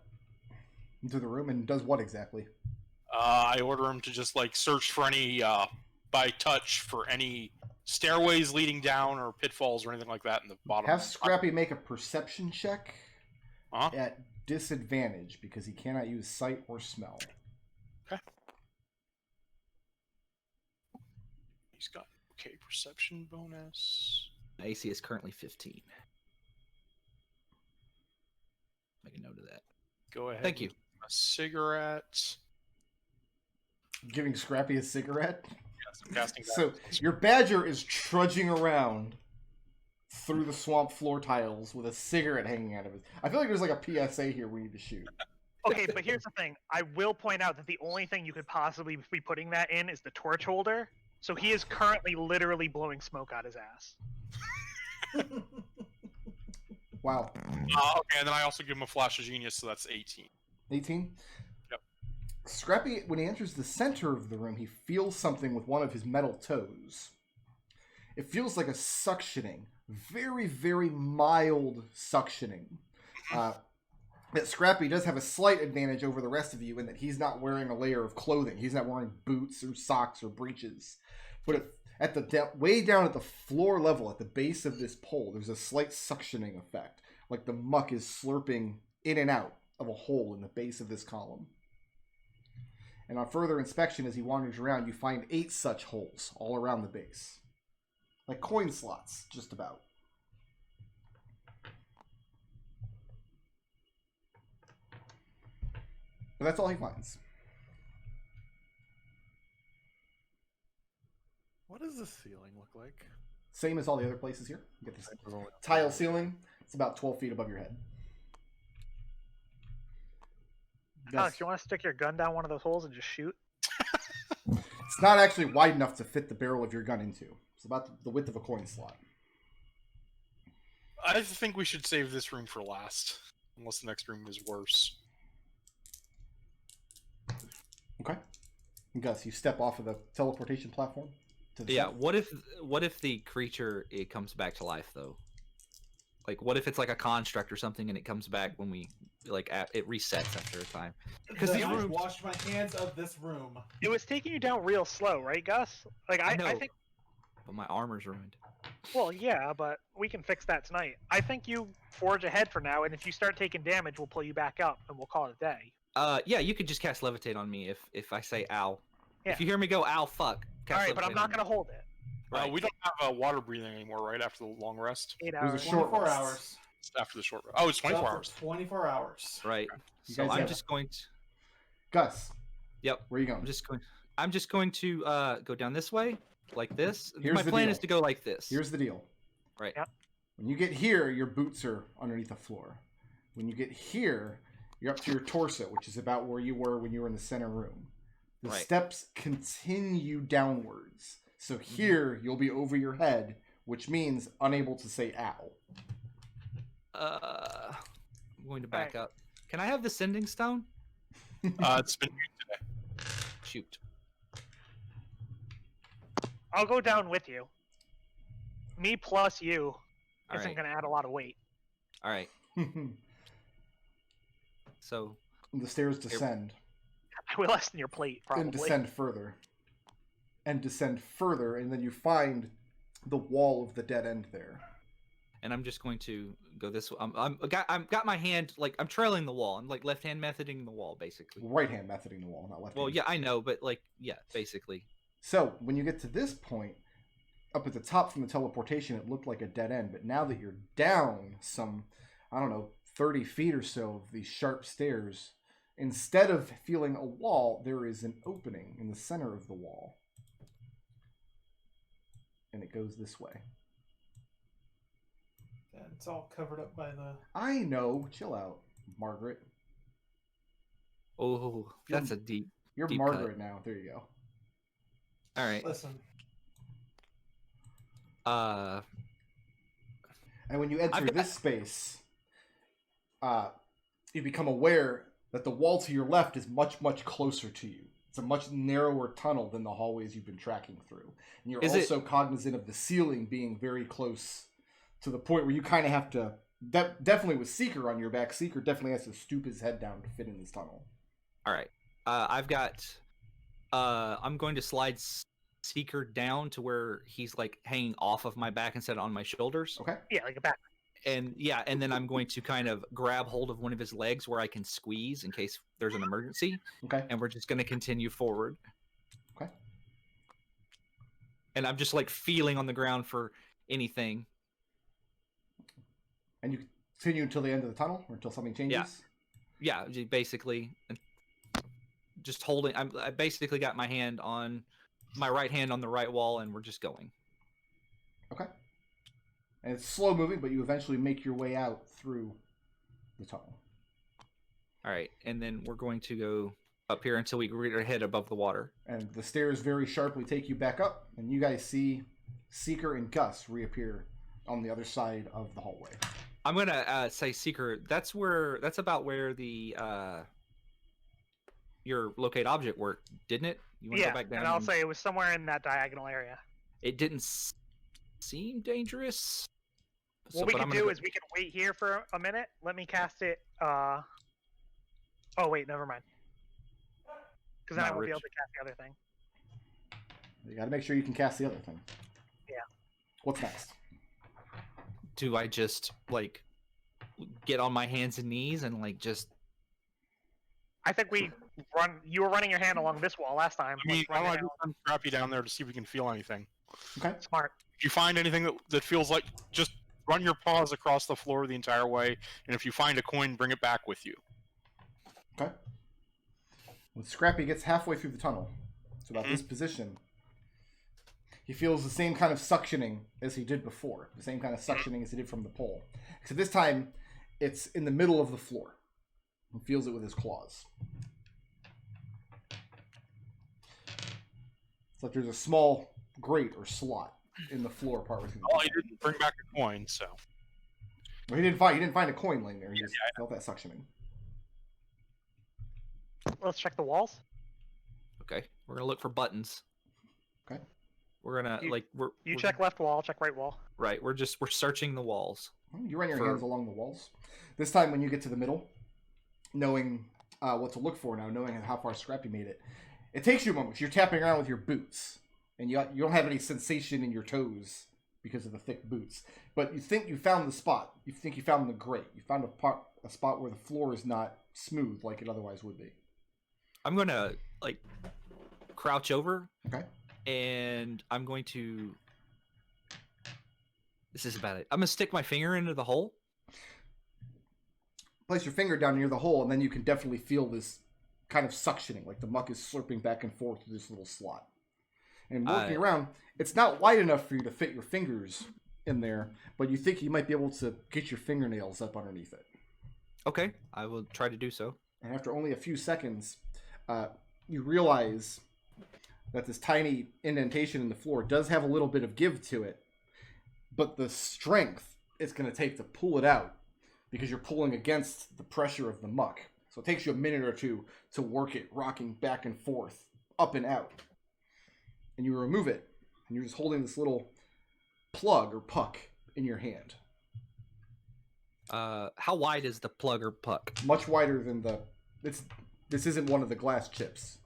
into the room and does what exactly? I order him to just like search for any by touch for any stairways leading down or pitfalls or anything like that in the bottom. Have Scrappy make a perception check Uh-huh. at disadvantage because he cannot use sight or smell. Okay. He's got perception bonus. My AC is currently 15. Make a note of that. Go ahead. Thank you. A cigarette. Giving Scrappy a cigarette. Yes, I'm casting So that. your badger is trudging around through the swamp floor tiles with a cigarette hanging out of it. I feel like there's like a PSA here we need to shoot. Okay, but here's the thing. I will point out that the only thing you could possibly be putting that in is the torch holder. So he is currently literally blowing smoke out his ass. Wow. Okay, and then I also give him a flash of genius, so that's 18. 18? Yep. Scrappy, when he enters the center of the room, he feels something with one of his metal toes. It feels like a suctioning. Very, very mild suctioning. That Scrappy does have a slight advantage over the rest of you in that he's not wearing a layer of clothing. He's not wearing boots or socks or breeches. But at the way down at the floor level, at the base of this pole, there's a slight suctioning effect. Like the muck is slurping in and out of a hole in the base of this column. And on further inspection, as he wanders around, you find 8 such holes all around the base. Like coin slots, just about. But that's all he finds. What does the ceiling look like? Same as all the other places here. You get this tile ceiling. It's about 12 feet above your head. Alex, you want to stick your gun down one of those holes and just shoot? It's not actually wide enough to fit the barrel of your gun into. It's about the width of a coin slot. I think we should save this room for last, unless the next room is worse. Okay. Gus, you step off of the teleportation platform. To the Yeah. side. What if the creature it comes back to life though? Like, what if it's like a construct or something, and it comes back when we it resets after a time? Because Then these I rooms. wash my hands of this room. It was taking you down real slow, right, Gus? Like I I know. think. But my armor's ruined. Well, yeah, but we can fix that tonight. I think you forge ahead for now, and if you start taking damage, we'll pull you back up, and we'll call it a day. Yeah, you could just cast levitate on me if I say ow. Yeah. If you hear me go ow, fuck. All right, but levitate I'm not on me. gonna hold it. Right. We don't have water breathing anymore, right? After the long rest? 8 There's a hours. short 24 rest. hours. After the short rest. Oh, it's 24 Up for hours. 24 hours. Right. You So guys I'm have- just going to. Gus, Yep. where are you going? I'm just going to go down this way, like this. Here's My the plan deal. is to go like this. Here's the deal. Right. Yep. When you get here, your boots are underneath the floor. When you get here, you're up to your torso, which is about where you were when you were in the center room. The Right. steps continue downwards. So here, you'll be over your head, which means unable to say ow. I'm going to back up. Can I have the sending stone? It's been used today. Shoot. I'll go down with you. Me plus you All isn't right. gonna add a lot of weight. All right. The So stairs descend. I will lessen your plate, probably. And descend further. And descend further, and then you find the wall of the dead end there. and I'm just going to go this way. I've got my hand like I'm trailing the wall. I'm like left hand methoding the wall, basically. Right hand methoding the wall, not left Well, hand. yeah, I know, but like, yeah, basically. So, when you get to this point, up at the top from the teleportation, it looked like a dead end. But now that you're down some, 30 feet or so of these sharp stairs, instead of feeling a wall, there is an opening in the center of the wall. And it goes this way. And it's all covered up by the. I know. Chill out, Margaret. Oh, that's a deep. You're Deep Margaret now. There you go. All right. Listen, And when you enter I've- this space, you become aware that the wall to your left is much, much closer to you. It's a much narrower tunnel than the hallways you've been tracking through. And you're Is it- also cognizant of the ceiling being very close to the point where you kind of have to... definitely with Seeker on your back, Seeker definitely has to stoop his head down to fit in this tunnel. All right. I've got I'm going to slide Seeker down to where he's like hanging off of my back instead of on my shoulders. Okay. Yeah, like a back. And yeah, and then I'm going to kind of grab hold of one of his legs where I can squeeze in case there's an emergency. Okay. And we're just going to continue forward. Okay. And I'm just like feeling on the ground for anything. And you continue until the end of the tunnel, or until something changes? Yeah, basically, just holding. I basically got my right hand on the right wall, and we're just going. Okay. And it's slow moving, but you eventually make your way out through the tunnel. All right, and then we're going to go up here until we reach our head above the water. And the stairs very sharply take you back up, and you guys see Seeker and Gus reappear on the other side of the hallway. I'm gonna say, Seeker. That's about where the your locate object worked, didn't it? You want to go back down? And I'll say it was somewhere in that diagonal area. It didn't seem dangerous. What we can do is we can wait here for a minute. Let me cast it. Oh wait, never mind. Because then I won't be able to cast the other thing. You got to make sure you can cast the other thing. Yeah. What's next? Do I just like get on my hands and knees and like just? I think we run. You were running your hand along this wall last time. I mean, I want to send Scrappy down there to see if we can feel anything. Okay. Smart. If you find anything that feels like, just run your paws across the floor the entire way, and if you find a coin, bring it back with you. Okay. When Scrappy gets halfway through the tunnel, it's about this position, he feels the same kind of suctioning as he did before. The same kind of suctioning as he did from the pole. Except this time, it's in the middle of the floor. He feels it with his claws. It's like there's a small grate or slot in the floor partway through the Well, he didn't bring back a coin, so. Well, he didn't find a coin laying there. He just felt that suctioning. Let's check the walls. Okay, we're gonna look for buttons. Okay. We're gonna You check left wall, I'll check right wall. Right, we're searching the walls. You run your hands along the walls. This time, when you get to the middle, knowing what to look for now, knowing how far Scrappy made it, it takes you a moment. You're tapping around with your boots, and you don't have any sensation in your toes because of the thick boots. But you think you found the spot. You think you found the grate. You found a spot where the floor is not smooth like it otherwise would be. I'm gonna like crouch over. Okay. And I'm going to. This is about it. I'm gonna stick my finger into the hole. Place your finger down near the hole, and then you can definitely feel this kind of suctioning, like the muck is slurping back and forth through this little slot. And working around, it's not wide enough for you to fit your fingers in there, but you think you might be able to get your fingernails up underneath it. Okay, I will try to do so. And after only a few seconds, you realize that this tiny indentation in the floor does have a little bit of give to it, but the strength it's going to take to pull it out, because you're pulling against the pressure of the muck. So it takes you a minute or two to work it, rocking back and forth, up and out. And you remove it, and you're just holding this little plug or puck in your hand. How wide is the plug or puck? Much wider than this isn't one of the glass chips.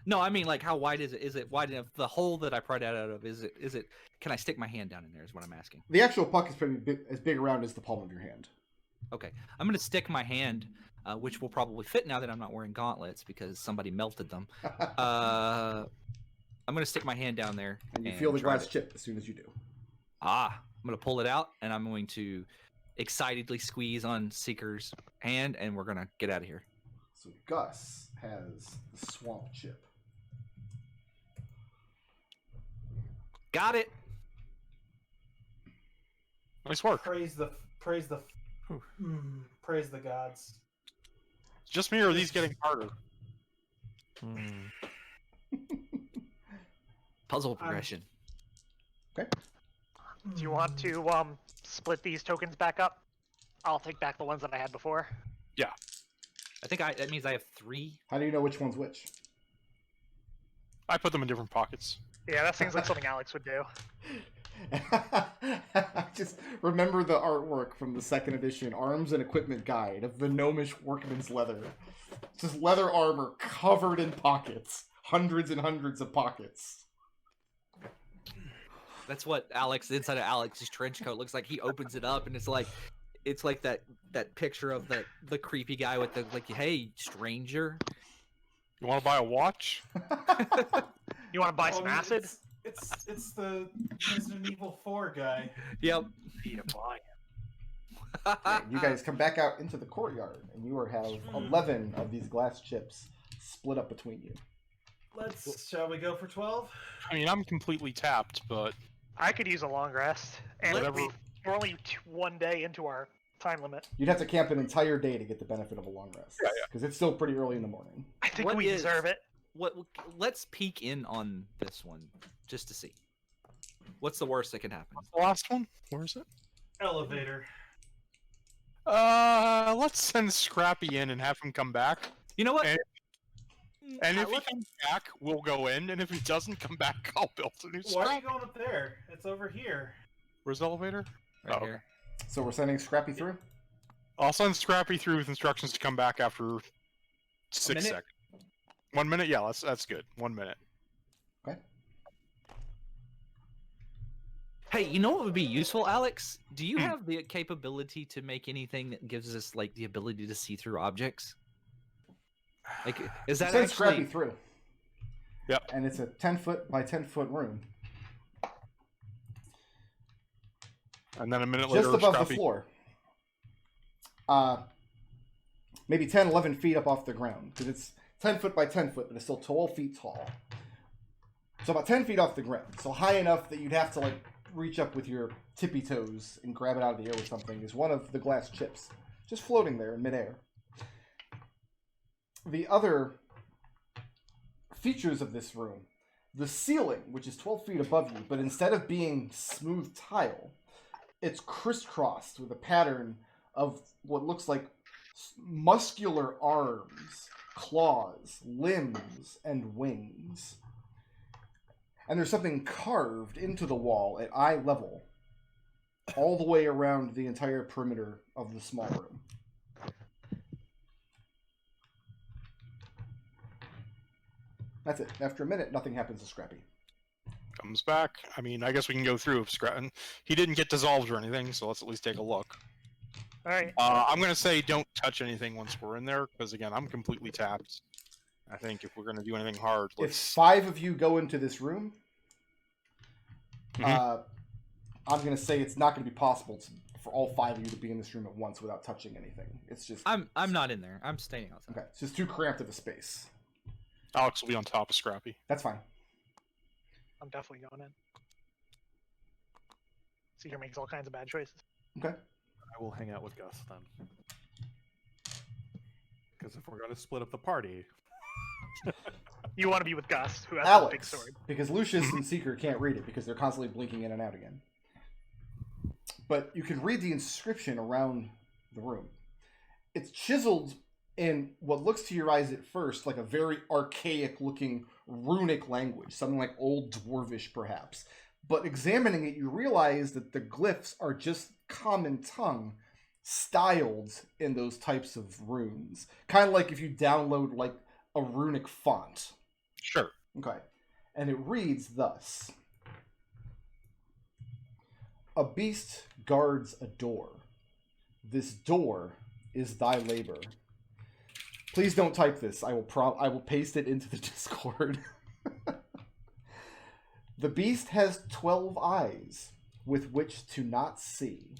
No, I mean, like, how wide is it? Is it wide enough? The hole that I pried out of, is it, can I stick my hand down in there is what I'm asking. The actual puck is pretty as big around as the palm of your hand. Okay. I'm going to stick my hand, which will probably fit now that I'm not wearing gauntlets because somebody melted them. I'm going to stick my hand down there. And you feel the glass chip as soon as you do. I'm going to pull it out, and I'm going to excitedly squeeze on Seeker's hand, and we're going to get out of here. So Gus has the swamp chip. Got it. Nice work. Praise the gods. Just me, or are these getting harder? Puzzle progression. Okay. Do you want to split these tokens back up? I'll take back the ones that I had before. Yeah. I think that means I have 3. How do you know which one's which? I put them in different pockets. Yeah, that seems like something Alex would do. Just remember the artwork from the 2nd edition Arms and Equipment Guide of the Gnomish workman's leather. Just leather armor covered in pockets. hundreds and hundreds of pockets. That's what Alex, the inside of Alex's trench coat looks like. He opens it up and it's like that picture of the creepy guy with the like, hey, stranger. You want to buy a watch? You want to buy some acid? It's the Resident Evil 4 guy. Yep. Need to buy it. Yeah, you guys come back out into the courtyard, and you have 11 of these glass chips split up between you. Shall we go for 12? I mean, I'm completely tapped, but I could use a long rest, and Whatever. we're only 1 day into our time limit. You'd have to camp an entire day to get the benefit of a long rest. Yeah. Because it's still pretty early in the morning. I think What we is- deserve it. Let's peek in on this one just to see. What's the worst that can happen? the last one? Where is it? Elevator. Let's send Scrappy in and have him come back. You know what? And if he comes back, we'll go in. And if he doesn't come back, I'll build a new Why are you scrap. going up there? It's over here. Where's the elevator? Right Oh, here. So we're sending Scrappy through? I'll send Scrappy through with instructions to come back after 6 minute? seconds. 1 minute? Yeah, that's good. 1 minute. Okay. Hey, you know what would be useful, Alex? Do you have the capability to make anything that gives us like the ability to see through objects? Like, is that Send Scrappy actually? through. Yep. And it's a 10-foot by 10-foot room. And then a minute later, Just above Scrappy. the floor. Maybe 10, 11 feet up off the ground. Because it's 10 foot by 10 foot, but it's still 12 feet tall. So about 10 feet off the ground. So high enough that you'd have to like reach up with your tippy toes and grab it out of the air with something is one of the glass chips. Just floating there in midair. The other features of this room, the ceiling, which is 12 feet above you, but instead of being smooth tile, it's crisscrossed with a pattern of what looks like muscular arms, claws, limbs, and wings. And there's something carved into the wall at eye level, all the way around the entire perimeter of the small room. That's it. After a minute, nothing happens to Scrappy. Comes back. I mean, I guess we can go through if Scrappy. He didn't get dissolved or anything, so let's at least take a look. All right. I'm gonna say don't touch anything once we're in there, because again, I'm completely tapped. I think if we're gonna do anything hard, If let's. 5 of you go into this room, Mhm. I'm going to say it's not going to be possible for all 5 of you to be in this room at once without touching anything. It's just I'm not in there. I'm staying outside. okay. It's just too cramped of a space. Alex will be on top of Scrappy. That's fine. I'm definitely going in. Seeker makes all kinds of bad choices. Okay. I will hang out with Gus then. Because if we're going to split up the party, You want to be with Gus, who has a big Alex, sword. because Lucius and Seeker can't read it because they're constantly blinking in and out again. But you can read the inscription around the room. It's chiseled in what looks to your eyes at first like a very archaic-looking runic language, something like Old Dwarvish, perhaps. But examining it, you realize that the glyphs are just common tongue styled in those types of runes. Kind of like if you download like a runic font. Sure. Okay. And it reads thus. A beast guards a door. This door is thy labor. Please don't type this. I will paste it into the Discord. The beast has 12 eyes with which to not see.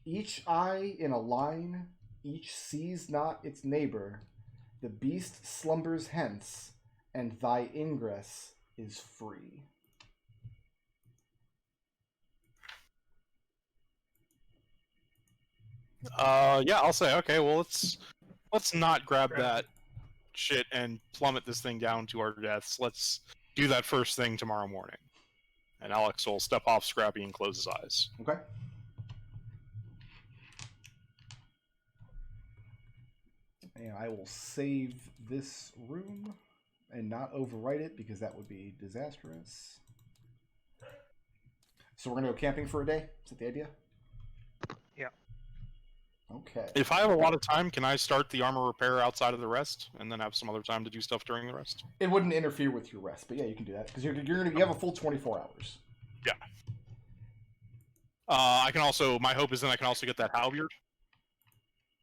Each eye in a line, each sees not its neighbor. The beast slumbers hence, and thy ingress is free. Yeah, I'll say okay. Well, let's not grab that shit and plummet this thing down to our deaths. Let's do that first thing tomorrow morning. And Alex will step off Scrappy and close his eyes. Okay? And I will save this room and not overwrite it because that would be disastrous. So we're going to go camping for a day? Is that the idea? Yeah. Okay. If I have a lot of time, can I start the armor repair outside of the rest, and then have some other time to do stuff during the rest? It wouldn't interfere with your rest, but yeah, you can do that because you have a full 24 hours. Yeah. I can also. My hope is then I can also get that halberd.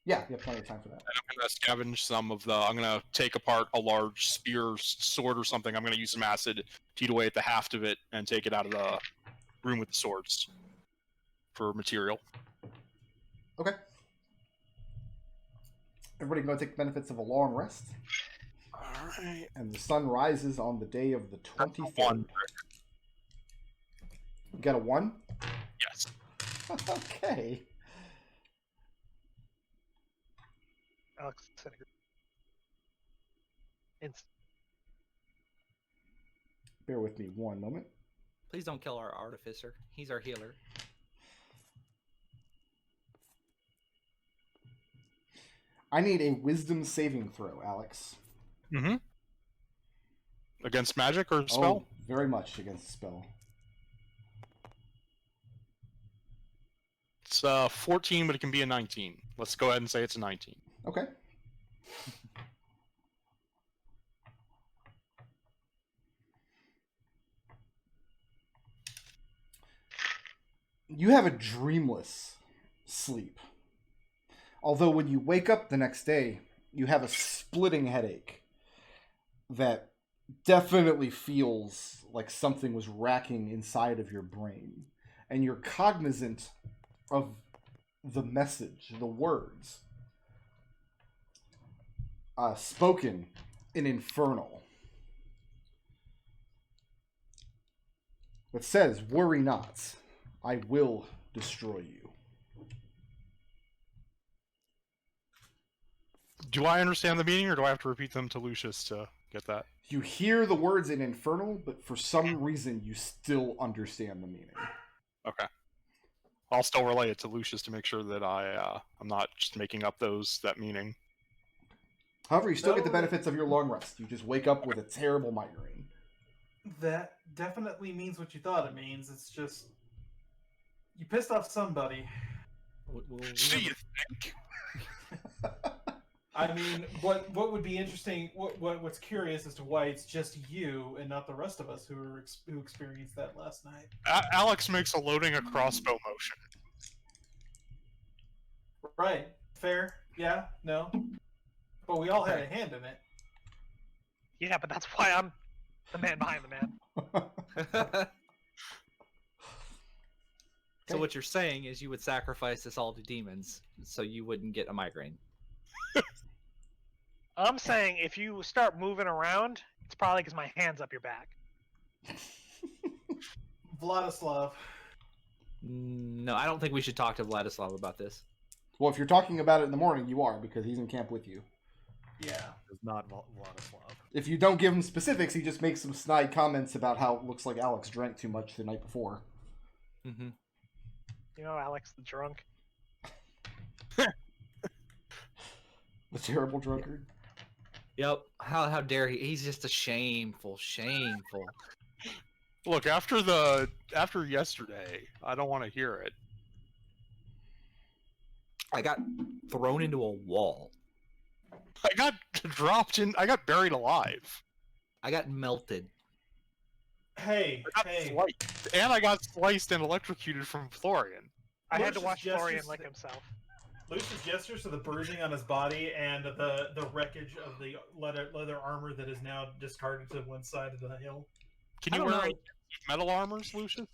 Yeah, you have plenty of time for that. And I'm gonna scavenge some of the. I'm gonna take apart a large spear, sword, or something. I'm gonna use some acid to eat away at the haft of it and take it out of the room with the swords for material. Okay. Everybody going to take benefits of a long rest. All right. And the sun rises on the day of the 23rd. One. You got a 1? Yes. Okay. Alex disintegrate. Bear with me one moment. Please don't kill our Artificer. He's our healer. I need a wisdom saving throw, Alex. Mm-hmm. Against magic or spell? Oh, very much against the spell. It's 14, but it can be a 19. Let's go ahead and say it's a 19. Okay. You have a dreamless sleep. Although when you wake up the next day, you have a splitting headache that definitely feels like something was racking inside of your brain. And you're cognizant of the message, the words spoken in Infernal. It says, "Worry not, I will destroy you." Do I understand the meaning, or do I have to repeat them to Lucius to get that? You hear the words in Infernal, but for some reason you still understand the meaning. Okay. I'll still relay it to Lucius to make sure that I'm not just making up that meaning. However, you still get the benefits of your long rest. You just wake up with a terrible migraine. That definitely means what you thought it means. It's just you pissed off somebody. Do you think? I mean, what would be interesting? What's curious as to why it's just you and not the rest of us who experienced that last night. Alex makes a loading a crossbow motion. Right? Fair? Yeah? No? But we all had a hand in it. Yeah, but that's why I'm the man behind the man. So what you're saying is you would sacrifice us all to demons so you wouldn't get a migraine. I'm saying if you start moving around, it's probably because my hand's up your back. Vladislav. No, I don't think we should talk to Vladislav about this. Well, if you're talking about it in the morning, you are, because he's in camp with you. Yeah. It's not Vladislav. If you don't give him specifics, he just makes some snide comments about how it looks like Alex drank too much the night before. Mm-hmm. You know, Alex the drunk. The terrible drunkard. Yep. How dare he? He's just a shameful. Look, after yesterday, I don't want to hear it. I got thrown into a wall. I got dropped in. I got buried alive. I got melted. Hey, I got sliced, and I got sliced and electrocuted from Florian. I had to Lucius watch Florian gestures lick himself. Lucius gestures to the bruising on his body and the wreckage of the leather armor that is now discarded to one side of the hill. Can I you don't wear know. any metal armors, Lucius?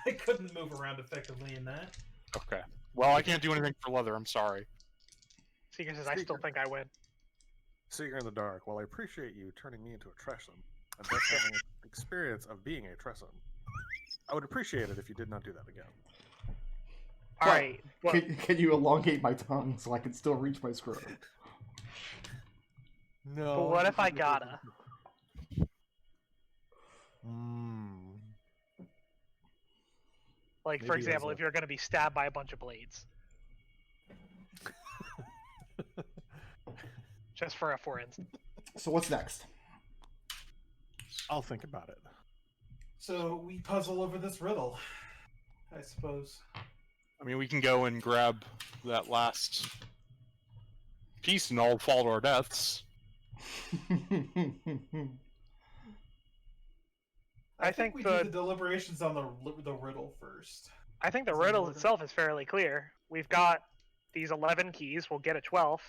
I couldn't move around effectively in that. Okay. Well, I can't do anything for leather. I'm sorry. Seeker says, I still think I win. Seeker in the dark. Well, I appreciate you turning me into a Tresham, and thus having an experience of being a Tresham. I would appreciate it if you did not do that again. Alright. Well, Can you elongate my tongue so I can still reach my scrotum? No. but what if I gotta? Like, for Maybe as example, a- if you're going to be stabbed by a bunch of blades. Just for instance. So what's next? I'll think about it. So we puzzle over this riddle, I suppose. I mean, we can go and grab that last piece and all fall to our deaths. I think we do the the deliberations on the riddle first. I think the Is it riddle order? itself is fairly clear. We've got these 11 keys. We'll get a 12th.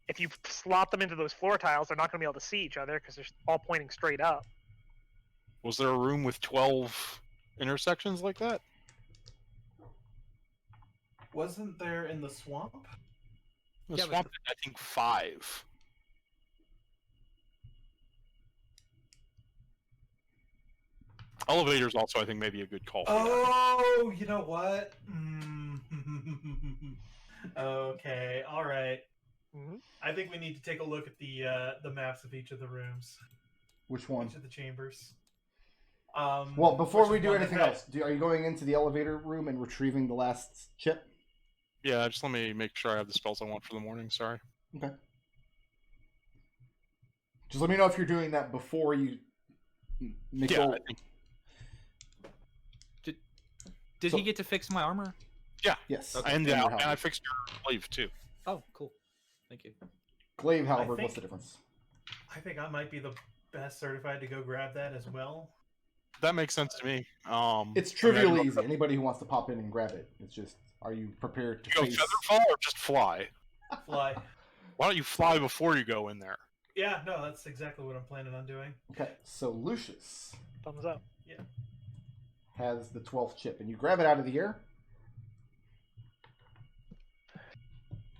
If you slot them into those floor tiles, they're not going to be able to see each other because they're all pointing straight up. Was there a room with 12 intersections like that? Wasn't there in the swamp? The Yeah, but- swamp, I think 5. Elevators also, I think, may be a good call. For that. Oh, you know what? Okay, all right. Mhm. I think we need to take a look at the maps of each of the rooms, Which one? each of the chambers. Well, before which we is do one anything that- else, are you going into the elevator room and retrieving the last chip? Yeah, just let me make sure I have the spells I want for the morning. Sorry. Okay. Just let me know if you're doing that before you. Yeah, I think, Did So- he get to fix my armor? Yes. Okay. and your I halberd. fixed your glaive too. Oh, cool. Thank you. Glaive I halberd. think- What's the difference? I think I might be the best certified to go grab that as well. That makes sense to me. It's I mean, trivially I easy. Anybody who wants to pop in and grab it. It's just, are you prepared to You go face? featherfall or just fly? Fly. Why don't you fly before you go in there? Yeah, no, that's exactly what I'm planning on doing. Okay, so Lucius Thumbs up. has the 12th chip, and you grab it out of the air,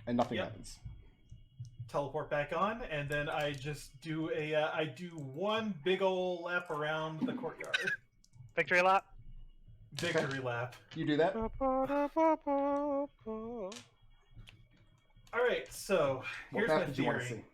and nothing Yep. happens. Teleport back on, and then I just do I do one big ol' lap around the courtyard. Victory lap. Victory lap. You do that. All right, so What here's map my did you want to theory. see?